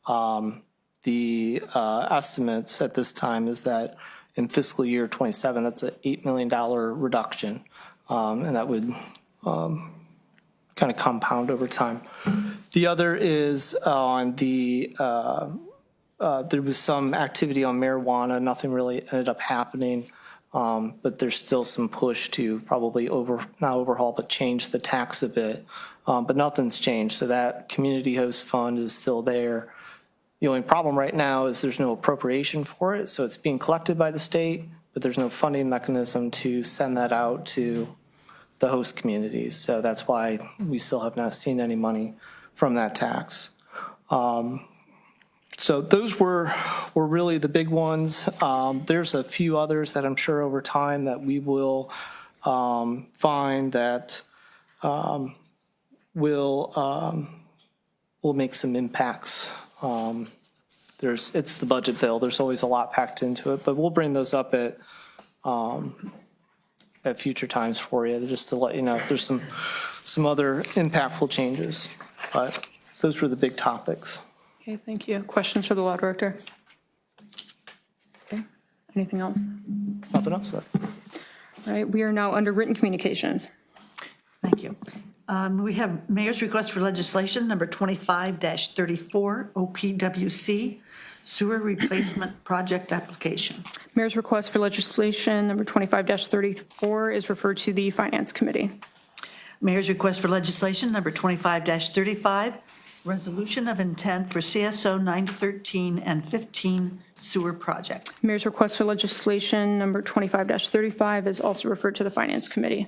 1.75%, the estimates at this time is that in fiscal year 27, that's an $8 million reduction, and that would kind of compound over time. The other is on the there was some activity on marijuana. Nothing really ended up happening, but there's still some push to probably not overhaul, but change the tax a bit. But nothing's changed. So that community host fund is still there. The only problem right now is there's no appropriation for it. So it's being collected by the state, but there's no funding mechanism to send that out to the host communities. So that's why we still have not seen any money from that tax. So those were really the big ones. There's a few others that I'm sure over time that we will find that will make some impacts. It's the budget bill. There's always a lot packed into it, but we'll bring those up at future times for you, just to let you know if there's some other impactful changes. But those were the big topics. Okay, thank you. Questions for the Law Director? Okay, anything else? Nothing else. All right, we are now under written communications. Thank you. We have Mayor's request for legislation number 25-34, OPWC, sewer replacement project application. Mayor's request for legislation number 25-34 is referred to the Finance Committee. Mayor's request for legislation number 25-35, resolution of intent for CSO 913 and 15 sewer project. Mayor's request for legislation number 25-35 is also referred to the Finance Committee.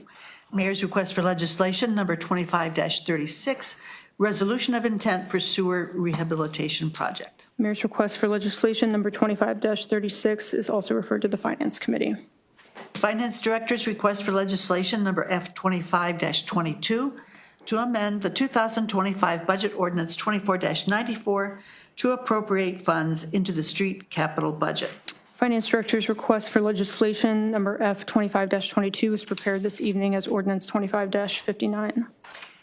Mayor's request for legislation number 25-36, resolution of intent for sewer rehabilitation project. Mayor's request for legislation number 25-36 is also referred to the Finance Committee. Finance Director's request for legislation number F25-22 to amend the 2025 Budget Ordinance 24-94 to appropriate funds into the street capital budget. Finance Director's request for legislation number F25-22 is prepared this evening as ordinance 25-59.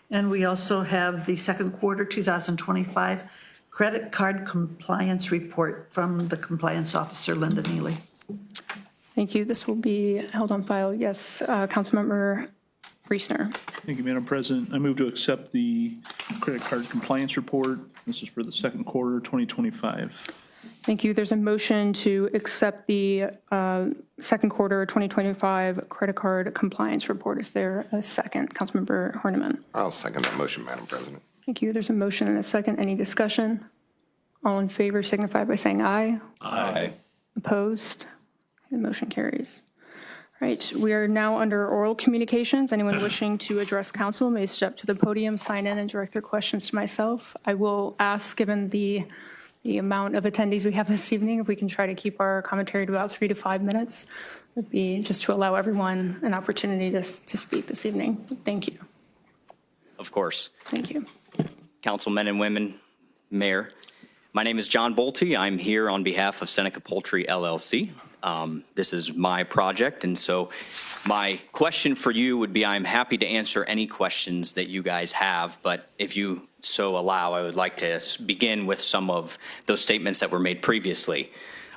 And we also have the second quarter 2025 credit card compliance report from the compliance officer, Linda Neely. Thank you. This will be held on file. Yes, Councilmember Reesner. Thank you, Madam President. I move to accept the credit card compliance report. This is for the second quarter, 2025. Thank you. There's a motion to accept the second quarter 2025 credit card compliance report. Is there a second? Councilmember Horniman. I'll second that motion, Madam President. Thank you. There's a motion and a second. Any discussion? All in favor signify by saying aye. Aye. Opposed? The motion carries. All right, we are now under oral communications. Anyone wishing to address council may step to the podium, sign in, and direct their questions to myself. I will ask, given the amount of attendees we have this evening, if we can try to keep our commentary to about 3 to 5 minutes. It would be just to allow everyone an opportunity to speak this evening. Thank you. Of course. Thank you. Councilmen and women, Mayor. My name is John Bolte. I'm here on behalf of Seneca Poultry LLC. This is my project, and so my question for you would be, I'm happy to answer any questions that you guys have, but if you so allow, I would like to begin with some of those statements that were made previously.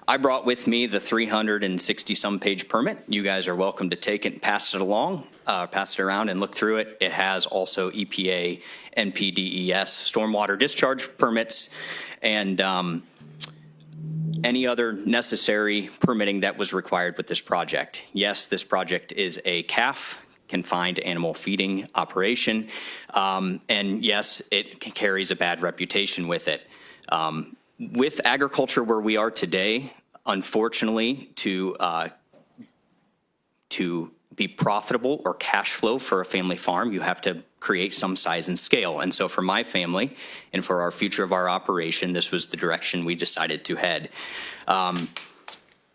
I brought with me the 360-some page permit. You guys are welcome to take it and pass it along, pass it around and look through it. It has also EPA, NPDES, stormwater discharge permits, and any other necessary permitting that was required with this project. Yes, this project is a calf, confined animal feeding operation, and yes, it carries a bad reputation with it. With agriculture where we are today, unfortunately, to be profitable or cash flow for a family farm, you have to create some size and scale. And so for my family and for our future of our operation, this was the direction we decided to head.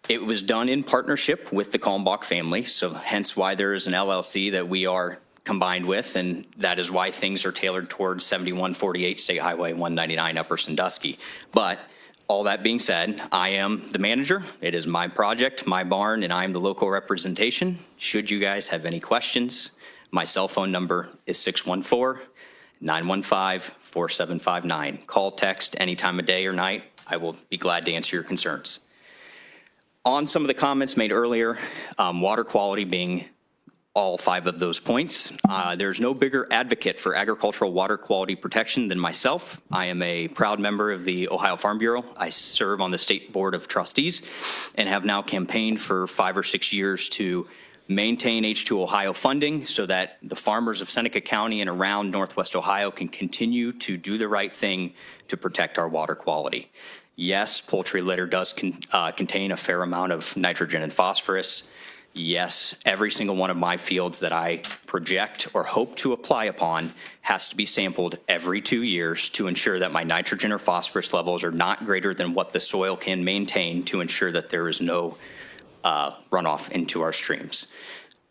It was done in partnership with the Kalmbach family, so hence why there is an LLC that we are combined with, and that is why things are tailored towards 7148 State Highway 199 Upper Sandusky. But all that being said, I am the manager. It is my project, my barn, and I'm the local representation. Should you guys have any questions, my cell phone number is 614-915-4759. Call, text, any time of day or night. I will be glad to answer your concerns. On some of the comments made earlier, water quality being all 5 of those points. There's no bigger advocate for agricultural water quality protection than myself. I am a proud member of the Ohio Farm Bureau. I serve on the State Board of Trustees and have now campaigned for 5 or 6 years to maintain H2 Ohio funding so that the farmers of Seneca County and around Northwest Ohio can continue to do the right thing to protect our water quality. Yes, poultry litter does contain a fair amount of nitrogen and phosphorus. Yes, every single one of my fields that I project or hope to apply upon has to be sampled every 2 years to ensure that my nitrogen or phosphorus levels are not greater than what the soil can maintain to ensure that there is no runoff into our streams.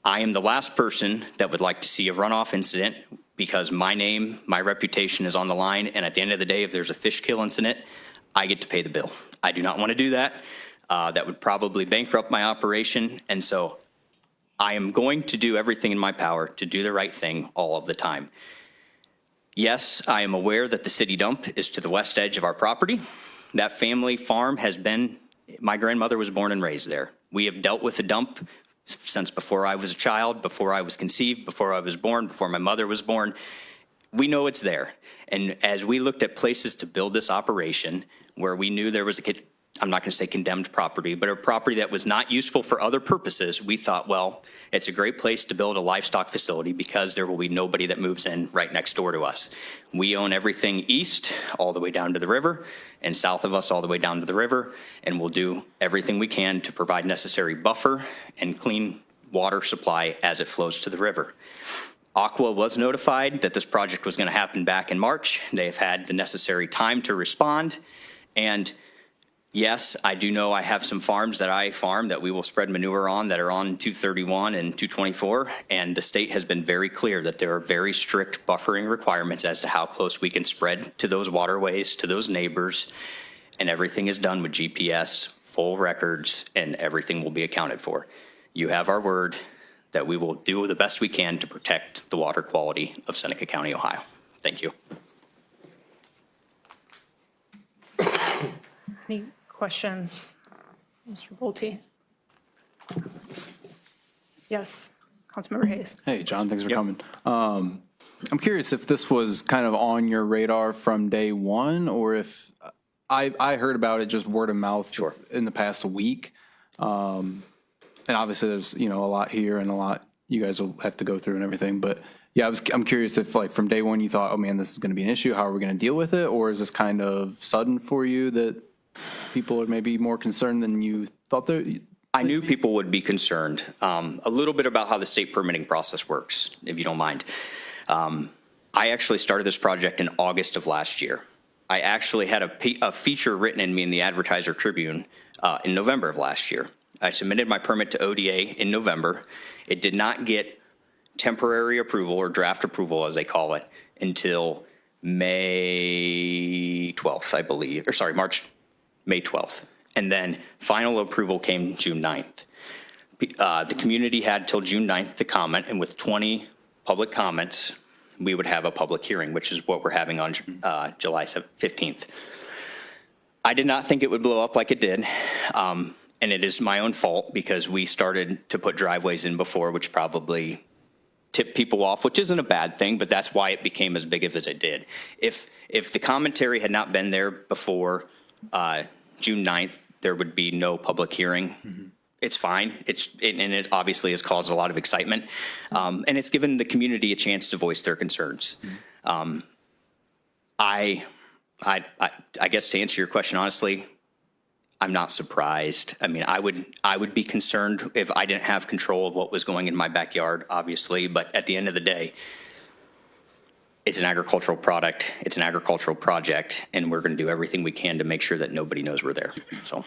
I am the last person that would like to see a runoff incident because my name, my reputation is on the line, and at the end of the day, if there's a fish kill incident, I get to pay the bill. I do not want to do that. That would probably bankrupt my operation. And so I am going to do everything in my power to do the right thing all of the time. Yes, I am aware that the city dump is to the west edge of our property. That family farm has been, my grandmother was born and raised there. We have dealt with the dump since before I was a child, before I was conceived, before I was born, before my mother was born. We know it's there. And as we looked at places to build this operation where we knew there was I'm not going to say condemned property, but a property that was not useful for other purposes, we thought, well, it's a great place to build a livestock facility because there will be nobody that moves in right next door to us. We own everything east all the way down to the river and south of us all the way down to the river, and we'll do everything we can to provide necessary buffer and clean water supply as it flows to the river. Aqua was notified that this project was going to happen back in March. They have had the necessary time to respond, and yes, I do know I have some farms that I farm that we will spread manure on that are on 231 and 224, and the state has been very clear that there are very strict buffering requirements as to how close we can spread to those waterways, to those neighbors, and everything is done with GPS, full records, and everything will be accounted for. You have our word that we will do the best we can to protect the water quality of Seneca County, Ohio. Thank you. Any questions? Mr. Bolte? Yes, Councilmember Hayes. Hey, John, thanks for coming. I'm curious if this was kind of on your radar from day one, or if I heard about it just word of mouth in the past week. And obviously there's, a lot here and a lot you guys will have to go through and everything. But yeah, I'm curious if like from day one you thought, oh man, this is going to be an issue. How are we going to deal with it? Or is this kind of sudden for you that people are maybe more concerned than you thought I knew people would be concerned. A little bit about how the state permitting process works, if you don't mind. I actually started this project in August of last year. I actually had a feature written in me in the Advertiser Tribune in November of last year. I submitted my permit to ODA in November. It did not get temporary approval or draft approval, as they call it, until May 12th, I believe, or sorry, May 12th. And then final approval came June 9th. The community had till June 9th to comment, and with 20 public comments, we would have a public hearing, which is what we're having on July 15th. I did not think it would blow up like it did, and it is my own fault because we started to put driveways in before, which probably tipped people off, which isn't a bad thing, but that's why it became as big as it did. If the commentary had not been there before June 9th, there would be no public hearing. Mm-hmm. It's fine. And it obviously has caused a lot of excitement. And it's given the community a chance to voice their concerns. Mm-hmm. I guess to answer your question honestly, I'm not surprised. I mean, I would be concerned if I didn't have control of what was going in my backyard, obviously. But at the end of the day, it's an agricultural product. It's an agricultural project, and we're going to do everything we can to make sure that nobody knows we're there. So.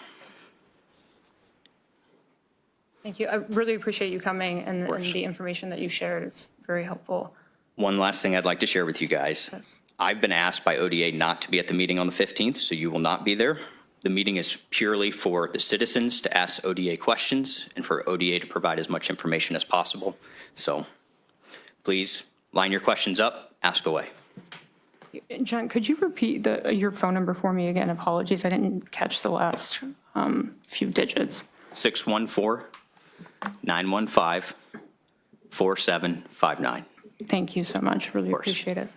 Thank you. I really appreciate you coming and the information that you shared is very helpful. One last thing I'd like to share with you guys. Yes. I've been asked by ODA not to be at the meeting on the 15th, so you will not be there. The meeting is purely for the citizens to ask ODA questions and for ODA to provide as much information as possible. So please line your questions up, ask away. John, could you repeat your phone number for me again? Apologies, I didn't catch the last few digits. 614-915-4759. Thank you so much. Really appreciate it.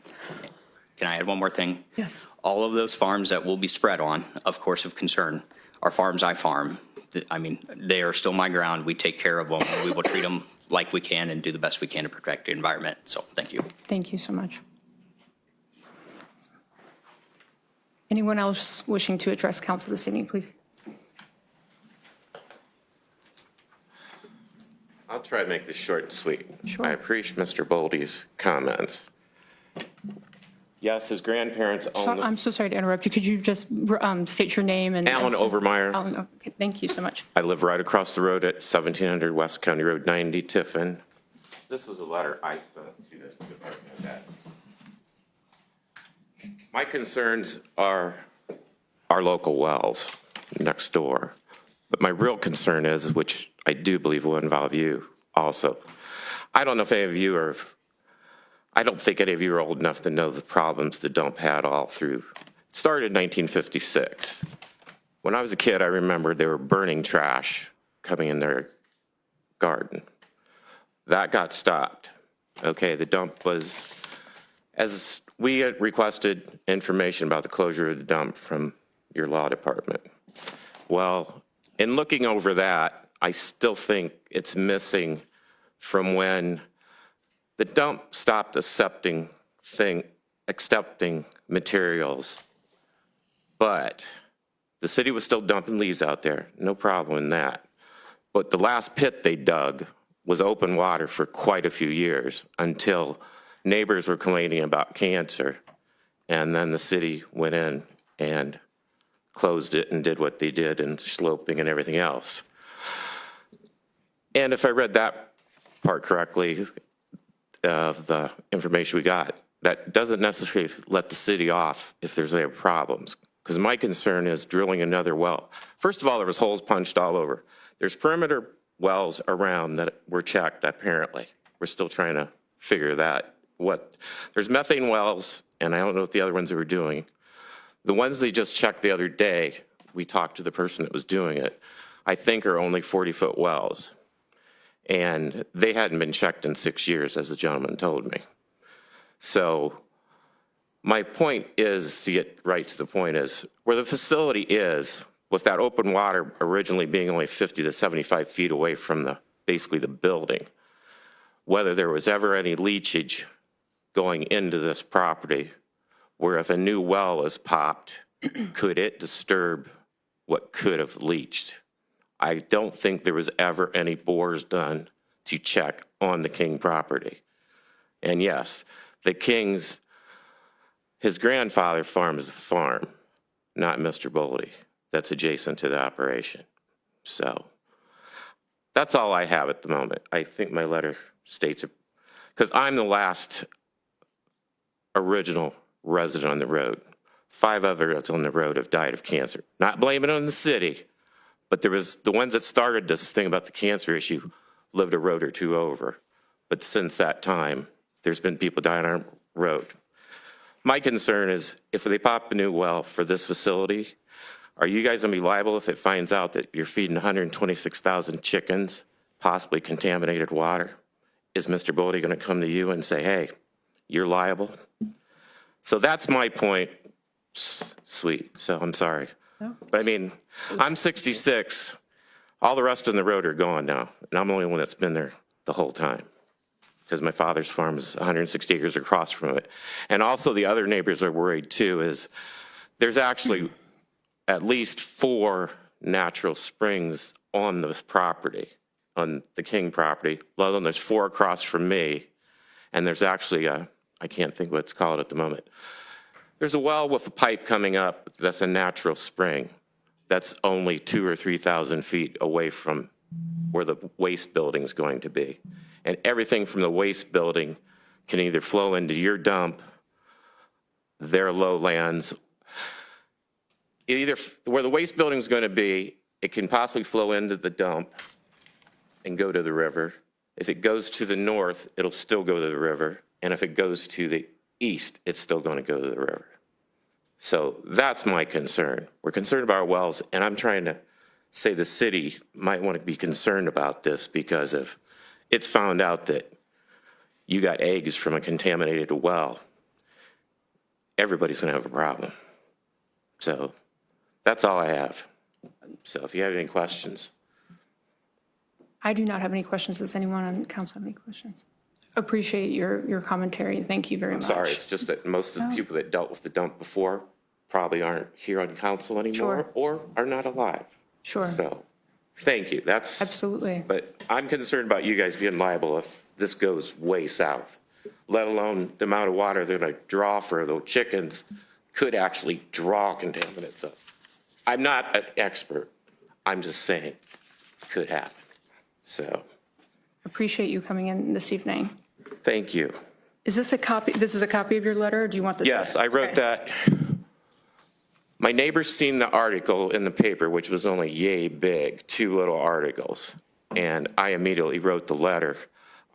Can I add one more thing? Yes. All of those farms that will be spread on, of course, of concern, are farms I farm. I mean, they are still my ground. We take care of them. We will treat them like we can and do the best we can to protect the environment. So thank you. Thank you so much. Anyone else wishing to address council this evening, please? I'll try to make this short and sweet. Sure. I appreciate Mr. Boldy's comments. Yes, his grandparents own I'm so sorry to interrupt you. Could you just state your name and... Alan Overmeyer. Alan, okay, thank you so much. I live right across the road at 1700 West County Road 90, Tiffin. This was a letter I sent to the Department of Ed. My concerns are our local wells next door. But my real concern is, which I do believe will involve you also. I don't know if any of you are, I don't think any of you are old enough to know the problems the dump had all through. It started in 1956. When I was a kid, I remember they were burning trash coming in their garden. That got stopped. Okay, the dump was, as we had requested information about the closure of the dump from your law department. Well, in looking over that, I still think it's missing from when the dump stopped accepting materials, but the city was still dumping leaves out there, no problem in that. But the last pit they dug was open water for quite a few years until neighbors were complaining about cancer, and then the city went in and closed it and did what they did and sloping and everything else. And if I read that part correctly, of the information we got, that doesn't necessarily let the city off if there's any problems. Because my concern is drilling another well. First of all, there was holes punched all over. There's perimeter wells around that were checked, apparently. We're still trying to figure that. There's methane wells, and I don't know what the other ones they were doing. The ones they just checked the other day we talked to the person that was doing it, I think are only 40-foot wells. And they hadn't been checked in 6 years, as the gentleman told me. So my point is, to get right to the point, is where the facility is, with that open water originally being only 50 to 75 feet away from basically the building, whether there was ever any leachage going into this property, where if a new well is popped, could it disturb what could have leached? I don't think there was ever any bores done to check on the King property. And yes, the King's, his grandfather farms a farm, not Mr. Boldy, that's adjacent to the operation. So that's all I have at the moment. I think my letter states it, because I'm the last original resident on the road. 5 others on the road have died of cancer. Not blaming it on the city, but there was the ones that started this thing about the cancer issue lived a road or two over. But since that time, there's been people dying on our road. My concern is if they pop a new well for this facility, are you guys gonna be liable if it finds out that you're feeding 126,000 chickens, possibly contaminated water? Is Mr. Boldy gonna come to you and say, hey, you're liable? So that's my point. Sweet, so I'm sorry. But I mean, I'm 66. All the rest on the road are gone now, and I'm the only one that's been there the whole time, because my father's farm is 160 acres across from it. And also the other neighbors are worried too, is there's actually at least 4 natural springs on this property, on the King property, let alone there's 4 across from me, and there's actually I can't think what it's called at the moment. There's a well with a pipe coming up that's a natural spring that's only 2,000 or 3,000 feet away from where the waste building's going to be. And everything from the waste building can either flow into your dump, their lowlands, either where the waste building's going to be, it can possibly flow into the dump and go to the river. If it goes to the north, it'll still go to the river. And if it goes to the east, it's still going to go to the river. So that's my concern. We're concerned about our wells, and I'm trying to say the city might want to be concerned about this, because if it's found out that you got eggs from a contaminated well, everybody's going to have a problem. So that's all I have. So if you have any questions. I do not have any questions. Does anyone on council have any questions? Appreciate your commentary. Thank you very much. Sorry, it's just that most of the people that dealt with the dump before probably aren't here on council anymore, or are not alive. Sure. So, thank you. That's Absolutely. But I'm concerned about you guys being liable if this goes way south, let alone the amount of water they're going to draw for the chickens could actually draw contaminants up. I'm not an expert. I'm just saying it could happen. So, Appreciate you coming in this evening. thank you. Is this a copy? This is a copy of your letter, or do you want this? Yes, I wrote that. My neighbor's seen the article in the paper, which was only yay big, 2 little articles, and I immediately wrote the letter.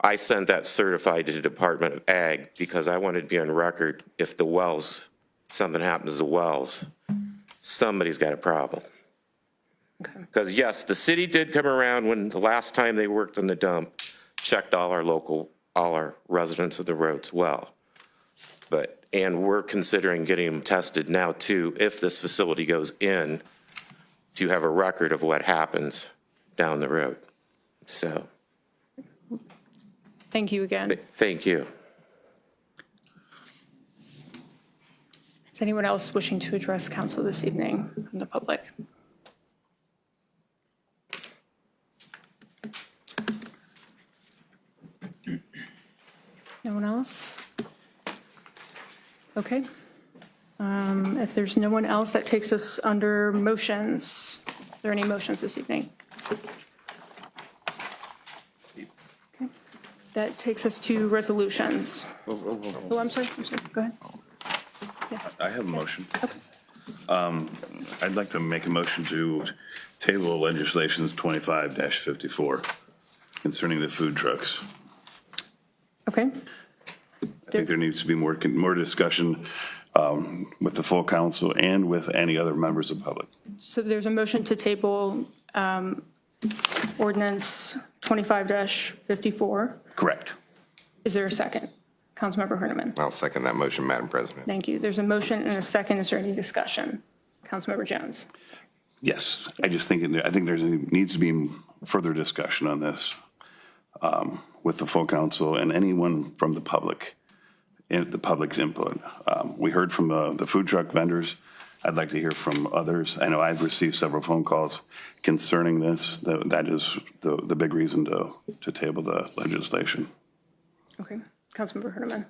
I sent that certified to the Department of Ag because I wanted to be on record if the wells, something happens to the wells, somebody's got a problem. Because yes, the city did come around when the last time they worked on the dump, checked all our residents of the roads well. And we're considering getting them tested now too, if this facility goes in, to have a record of what happens down the road. So, Thank you again. thank you. Is anyone else wishing to address council this evening from the public? No one else? Okay. If there's no one else, that takes us under motions. Are there any motions this evening? Okay. That takes us to resolutions. Oh, I'm sorry. Go ahead. Yes. I have a motion. I'd like to make a motion to table legislations 25-54 concerning the food trucks. Okay. I think there needs to be more discussion with the full council and with any other members of the public. So there's a motion to table ordinance 25-54. Correct. Is there a second? Councilmember Herniman. I'll second that motion, Madam President. Thank you. There's a motion and a second. Is there any discussion? Councilmember Jones. Yes, I think there needs to be further discussion on this with the full council and anyone from the public, and the public's input. We heard from the food truck vendors. I'd like to hear from others. I know I've received several phone calls concerning this. That is the big reason to table the legislation. Okay. Councilmember Herniman.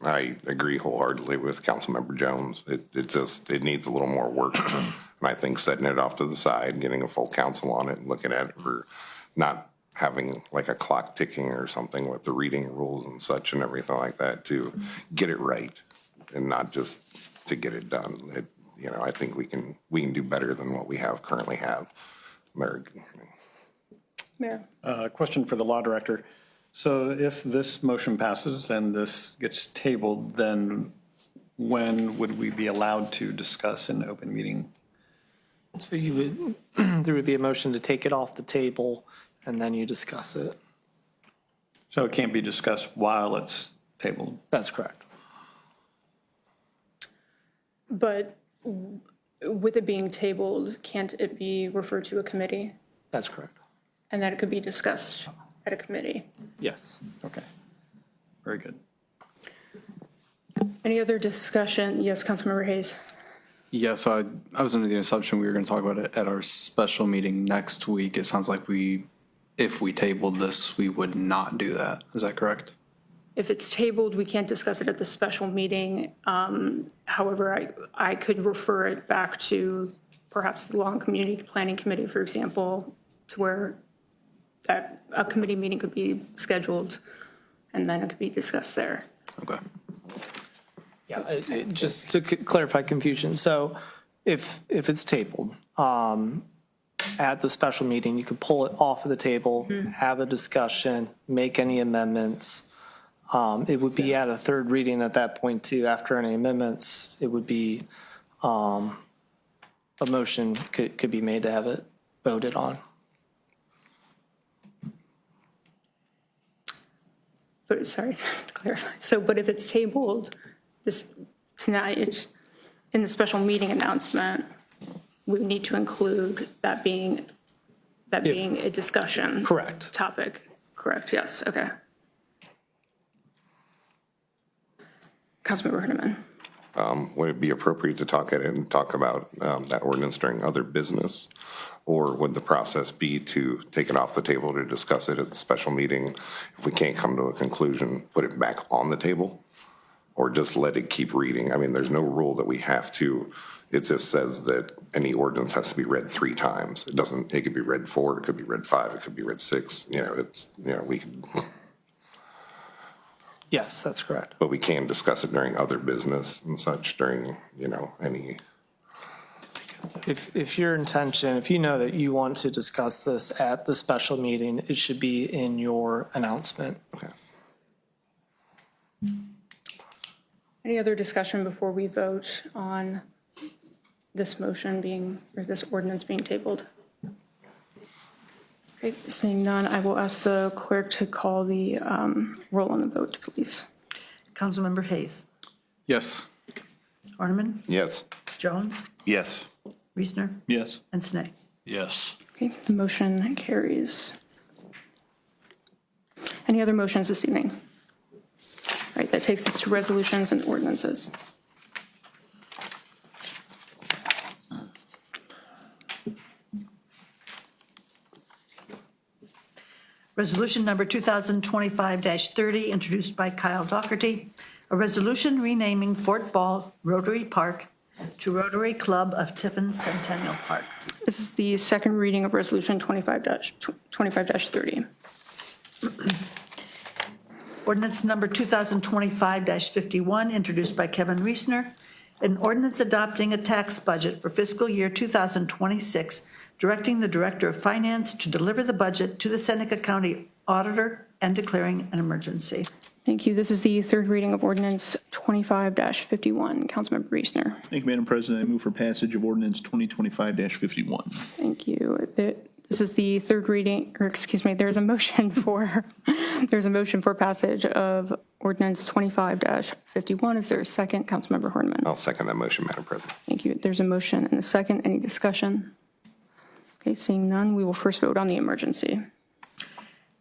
I agree wholeheartedly with Councilmember Jones. It needs a little more work. And I think setting it off to the side, getting a full council on it and looking at it for not having like a clock ticking or something with the reading rules and such and everything like that to get it right and not just to get it done. I think we can do better than what we currently have. Mayor. Question for the law director. So if this motion passes and this gets tabled, then when would we be allowed to discuss in open meeting? So there would be a motion to take it off the table, and then you discuss it. So it can't be discussed while it's tabled? That's correct. But with it being tabled, can't it be referred to a committee? That's correct. And that it could be discussed at a committee? Yes. Okay. Very good. Any other discussion? Yes, Councilmember Hayes. Yes, I was under the assumption we were going to talk about it at our special meeting next week. It sounds like if we tabled this, we would not do that. Is that correct? If it's tabled, we can't discuss it at the special meeting. However, I could refer it back to perhaps the Long Community Planning Committee, for example, to where that a committee meeting could be scheduled and then it could be discussed there. Okay. Yeah, just to clarify confusion. So if it's tabled, at the special meeting, you could pull it off of the table, have a discussion, make any amendments. It would be at a third reading at that point too. After any amendments, it would be a motion could be made to have it voted on. But sorry, just to clarify. So, but if it's tabled tonight, it's in the special meeting announcement, we need to include that being a discussion. Correct. Topic. Correct. Yes. Okay. Councilmember Herniman. Would it be appropriate to talk about that ordinance during other business? Or would the process be to take it off the table to discuss it at the special meeting? If we can't come to a conclusion, put it back on the table? Or just let it keep reading? I mean, there's no rule that we have to. It just says that any ordinance has to be read 3 times. It could be read 4, it could be read 5, it could be read 6. We could. Yes, that's correct. But we can discuss it during other business and such during, any. If your intention, if you know that you want to discuss this at the special meeting, it should be in your announcement. Okay. Any other discussion before we vote on this motion this ordinance being tabled? Okay, seeing none, I will ask the clerk to call the roll on the vote, please. Councilmember Hayes. Yes. Orneman. Yes. Jones. Yes. Reesner. Yes. And Snee. Yes. Okay, the motion carries. Any other motions this evening? All right, that takes us to resolutions and ordinances. Resolution number 2025-30, introduced by Kyle Dougherty, a resolution renaming Fort Ball Rotary Park to Rotary Club of Tiffin Centennial Park. This is the second reading of Resolution 25-30. Ordinance number 2025-51, introduced by Kevin Reesner, an ordinance adopting a tax budget for fiscal year 2026, directing the Director of Finance to deliver the budget to the Seneca County Auditor and declaring an emergency. Thank you. This is the third reading of ordinance 25-51. Councilmember Reesner. Thank you, Madam President. I move for passage of ordinance 2025-51. Thank you. This is the third reading, or excuse me, there's a motion for passage of ordinance 25-51. Is there a second? Councilmember Horniman. I'll second that motion, Madam President. Thank you. There's a motion and a second. Any discussion? Okay, seeing none, we will first vote on the emergency.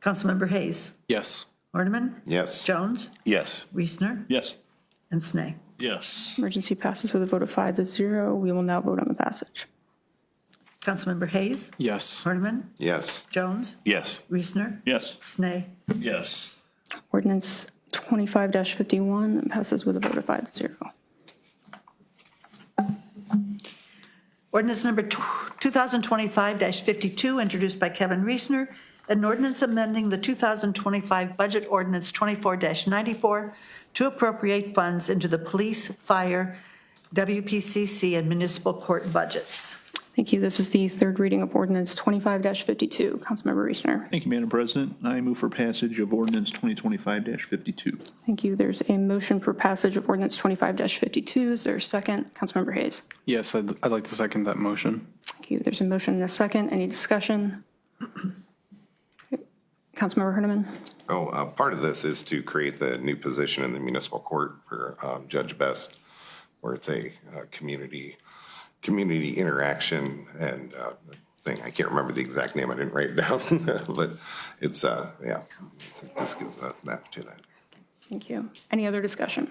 Councilmember Hayes. Yes. Horniman. Yes. Jones. Yes. Reesner. Yes. And Snee. Yes. Emergency passes with a vote of 5-0. We will now vote on the passage. Councilmember Hayes. Yes. Horniman. Yes. Jones. Yes. Reesner. Yes. Snee. Yes. Ordinance 25-51 passes with a vote of 5-0. Ordinance number 2025-52, introduced by Kevin Reesner, an ordinance amending the 2025 budget ordinance 24-94 to appropriate funds into the police, fire, WPCC, and municipal court budgets. Thank you. This is the third reading of ordinance 25-52. Councilmember Reesner. Thank you, Madam President. I move for passage of ordinance 2025-52. Thank you. There's a motion for passage of ordinance 25-52. Is there a second? Councilmember Hayes. Yes, I'd like to second that motion. Thank you. There's a motion and a second. Any discussion? Okay. Councilmember Horniman. Part of this is to create the new position in the municipal court for Judge Best, where it's a community interaction and thing. I can't remember the exact name. I didn't write it down, but it's, yeah, this gives that to that. Thank you. Any other discussion?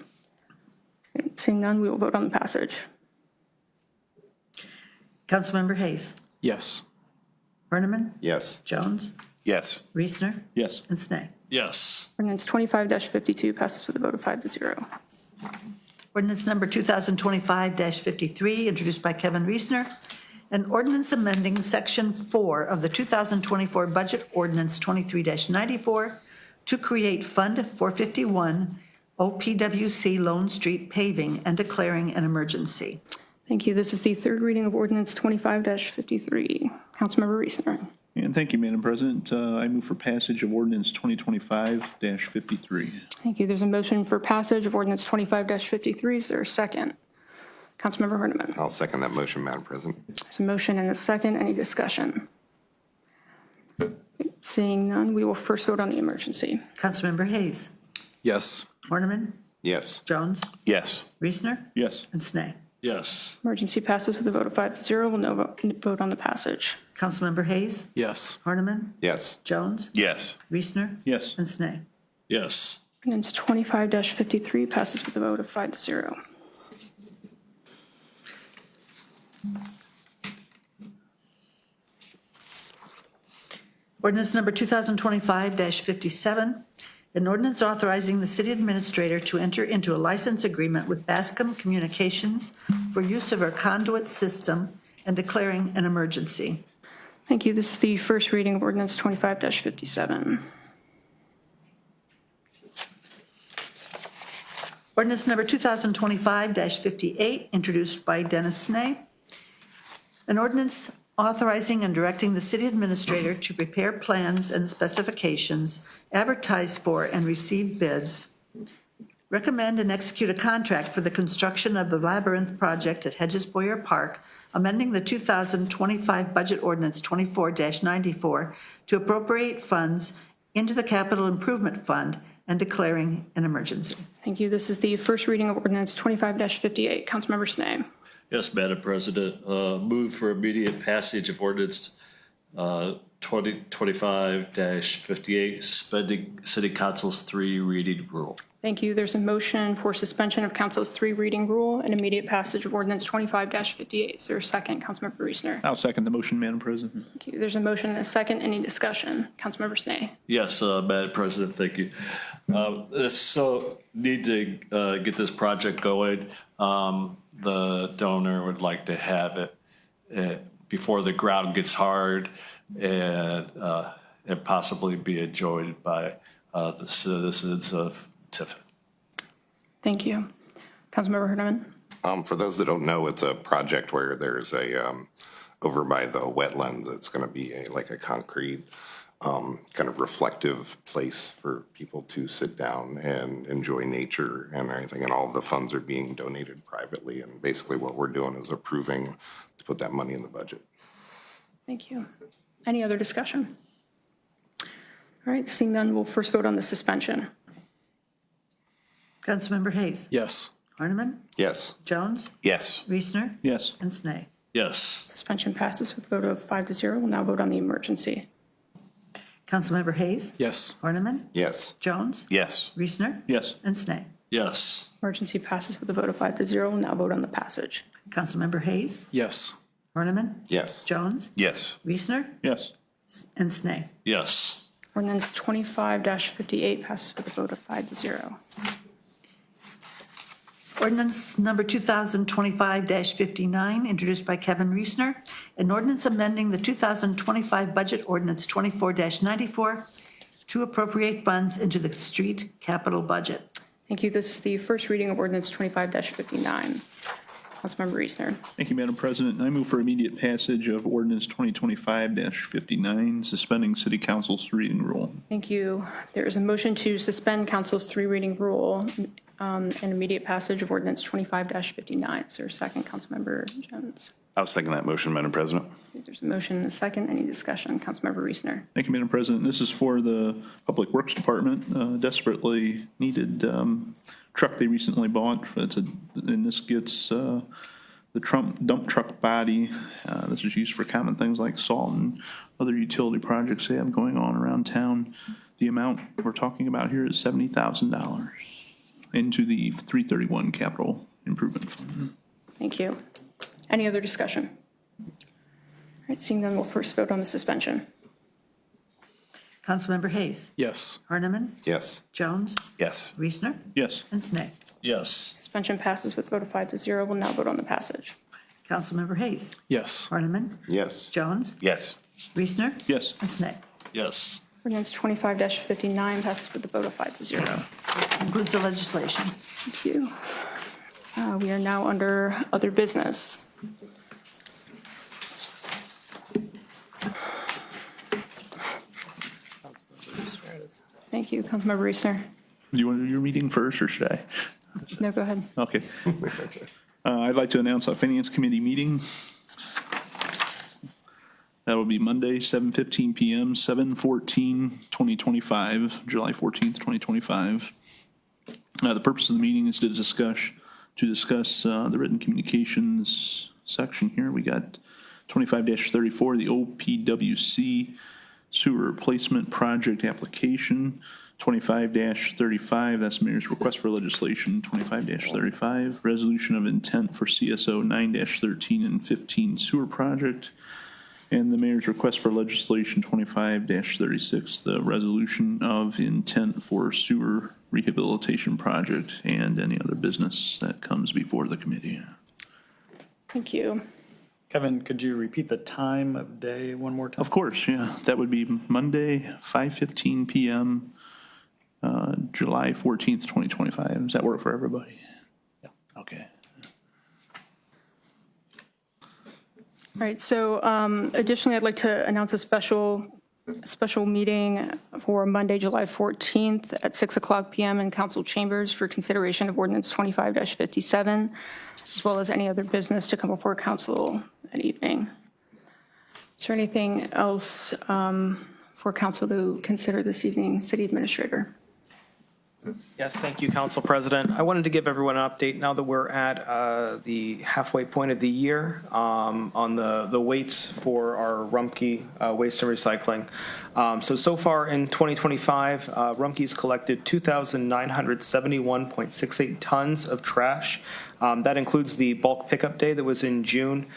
Seeing none, we will vote on the passage. Councilmember Hayes. Yes. Horniman. Yes. Jones. Yes. Reesner. Yes. And Snee. Yes. Ordinance 25-52 passes with a vote of 5-0. Ordinance number 2025-53, introduced by Kevin Reesner, an ordinance amending Section 4 of the 2024 Budget Ordinance 23-94 to create Fund 451 OPWC Lone Street paving and declaring an emergency. Thank you. This is the third reading of ordinance 25-53. Councilmember Reesner. And thank you, Madam President. I move for passage of ordinance 2025-53. Thank you. There's a motion for passage of ordinance 25-53. Is there a second? Councilmember Horniman. I'll second that motion, Madam President. There's a motion and a second. Any discussion? Seeing none, we will first vote on the emergency. Councilmember Hayes. Yes. Horniman. Yes. Jones. Yes. Reesner. Yes. And Snee. Yes. Emergency passes with a vote of 5-0. We'll now vote on the passage. Councilmember Hayes. Yes. Horniman. Yes. Jones. Yes. Reesner. Yes. And Snee. Yes. Ordinance 25-53 passes with a vote of 5-0. Ordinance number 2025-57, an ordinance authorizing the city administrator to enter into a license agreement with Bascom Communications for use of our conduit system and declaring an emergency. Thank you. This is the first reading of ordinance 25-57. Ordinance number 2025-58, introduced by Dennis Snee. An ordinance authorizing and directing the city administrator to prepare plans and specifications, advertise for and receive bids, recommend and execute a contract for the construction of the Labyrinth project at Hedges Boyer Park, amending the 2025 budget ordinance 24-94 to appropriate funds into the capital improvement fund and declaring an emergency. Thank you. This is the first reading of ordinance 25-58. Councilmember Snee. Yes, Madam President. Move for immediate passage of ordinance 2025-58, suspending City Council's 3 reading rule. Thank you. There's a motion for suspension of council's 3 reading rule and immediate passage of ordinance 25-58. Is there a second? Councilmember Reesner. I'll second the motion, Madam President. Thank you. There's a motion and a second. Any discussion? Councilmember Snee. Yes, Madam President, thank you. So need to get this project going. The donor would like to have it before the ground gets hard and possibly be enjoyed by the citizens of Tiffin. Thank you. Councilmember Horniman. For those that don't know, it's a project where there's a, over by the wetlands, it's going to be like a concrete kind of reflective place for people to sit down and enjoy nature and everything. And all of the funds are being donated privately. And basically what we're doing is approving to put that money in the budget. Thank you. Any other discussion? All right, seeing none, we'll first vote on the suspension. Councilmember Hayes. Yes. Horniman. Yes. Jones. Yes. Reesner. Yes. And Snee. Yes. Suspension passes with a vote of 5-0. We'll now vote on the emergency. Councilmember Hayes. Yes. Horniman. Yes. Jones. Yes. Reesner. Yes. And Snee. Yes. Emergency passes with a vote of 5-0. We'll now vote on the passage. Councilmember Hayes. Yes. Horniman. Yes. Jones. Yes. Reesner. Yes. And Snee. Yes. Ordinance 25-58 passes with a vote of 5-0. Ordinance number 2025-59, introduced by Kevin Reesner, an ordinance amending the 2025 budget ordinance 24-94 to appropriate funds into the street capital budget. Thank you. This is the first reading of ordinance 25-59. Councilmember Reesner. Thank you, Madam President. I move for immediate passage of ordinance 2025-59, suspending city council's reading rule. Thank you. There is a motion to suspend council's three-reading rule and immediate passage of ordinance 25-59. Is there a second, Councilmember Jones? I'll second that motion, Madam President. There's a motion and a second. Any discussion? Councilmember Reesner. Thank you, Madam President. This is for the Public Works Department, desperately needed truck they recently bought. And this gets the dump truck body. This is used for common things like salt and other utility projects they have going on around town. The amount we're talking about here is $70,000 into the 331 Capital Improvement Fund. Thank you. Any other discussion? All right, seeing none, we'll first vote on the suspension. Councilmember Hayes. Yes. Horniman. Yes. Jones. Yes. Reesner. Yes. And Snee. Yes. Suspension passes with a vote of 5-0. We'll now vote on the passage. Councilmember Hayes. Yes. Horniman. Yes. Jones. Yes. Reesner. Yes. And Snee. Yes. Ordinance 25-59 passes with a vote of 5-0. Concludes the legislation. Thank you. We are now under other business. Thank you, Councilmember Reesner. Do you want to do your meeting first, or should I? No, go ahead. Okay. I'd like to announce a Finance Committee meeting. That will be Monday, 7:15 PM, 7/14/2025, July 14th, 2025. The purpose of the meeting is to discuss the written communications section here. We got 25-34, the OPWC sewer replacement project application. 25-35, that's Mayor's request for legislation. 25-35, resolution of intent for CSO 9-13 and 15 sewer project. And the mayor's request for legislation 25-36, the resolution of intent for sewer rehabilitation project and any other business that comes before the committee. Thank you. Kevin, could you repeat the time of day one more time? Of course, yeah. That would be Monday, 5:15 PM, July 14th, 2025. Does that work for everybody? Yeah. Okay. All right, so additionally, I'd like to announce a special meeting for Monday, July 14th at 6:00 PM in council chambers for consideration of ordinance 25-57, as well as any other business to come before council that evening. Is there anything else for council to consider this evening, City Administrator? Yes, thank you, Council President. I wanted to give everyone an update now that we're at the halfway point of the year on the weights for our Rumpke waste and recycling. So far in 2025, Rumpke's collected 2,971.68 tons of trash. That includes the bulk pickup day that was in June.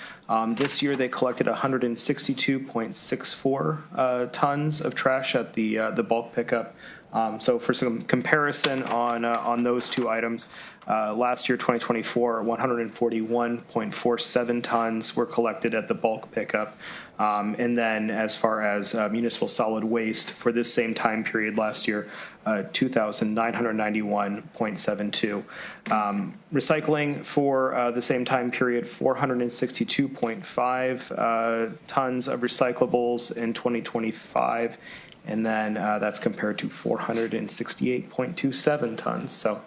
This year, they collected 162.64 tons of trash at the bulk pickup. So for some comparison on those two items, last year, 2024, 141.47 tons were collected at the bulk pickup. And then as far as municipal solid waste for this same time period last year, 2,991.72. Recycling for the same time period, 462.5 tons of recyclables in 2025. And then that's compared to 468.27 tons. So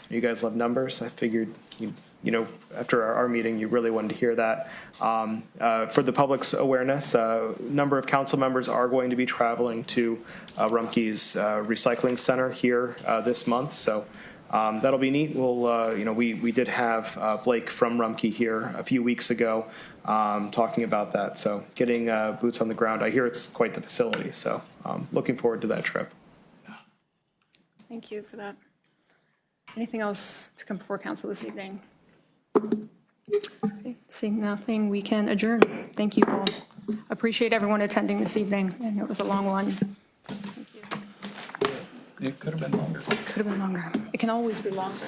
you guys love numbers. I figured, you know, after our meeting, you really wanted to hear that. For the public's awareness, a number of council members are going to be traveling to Rumpke's recycling center here this month. So that'll be neat. We'll, you know, we did have Blake from Rumpke here a few weeks ago talking about that. So getting boots on the ground, I hear it's quite the facility. So looking forward to that trip. Thank you for that. Anything else to come before council this evening? Okay, seeing nothing, we can adjourn. Thank you all. Appreciate everyone attending this evening. I know it was a long one. Thank you. It could have been longer. Could have been longer. It can always be longer.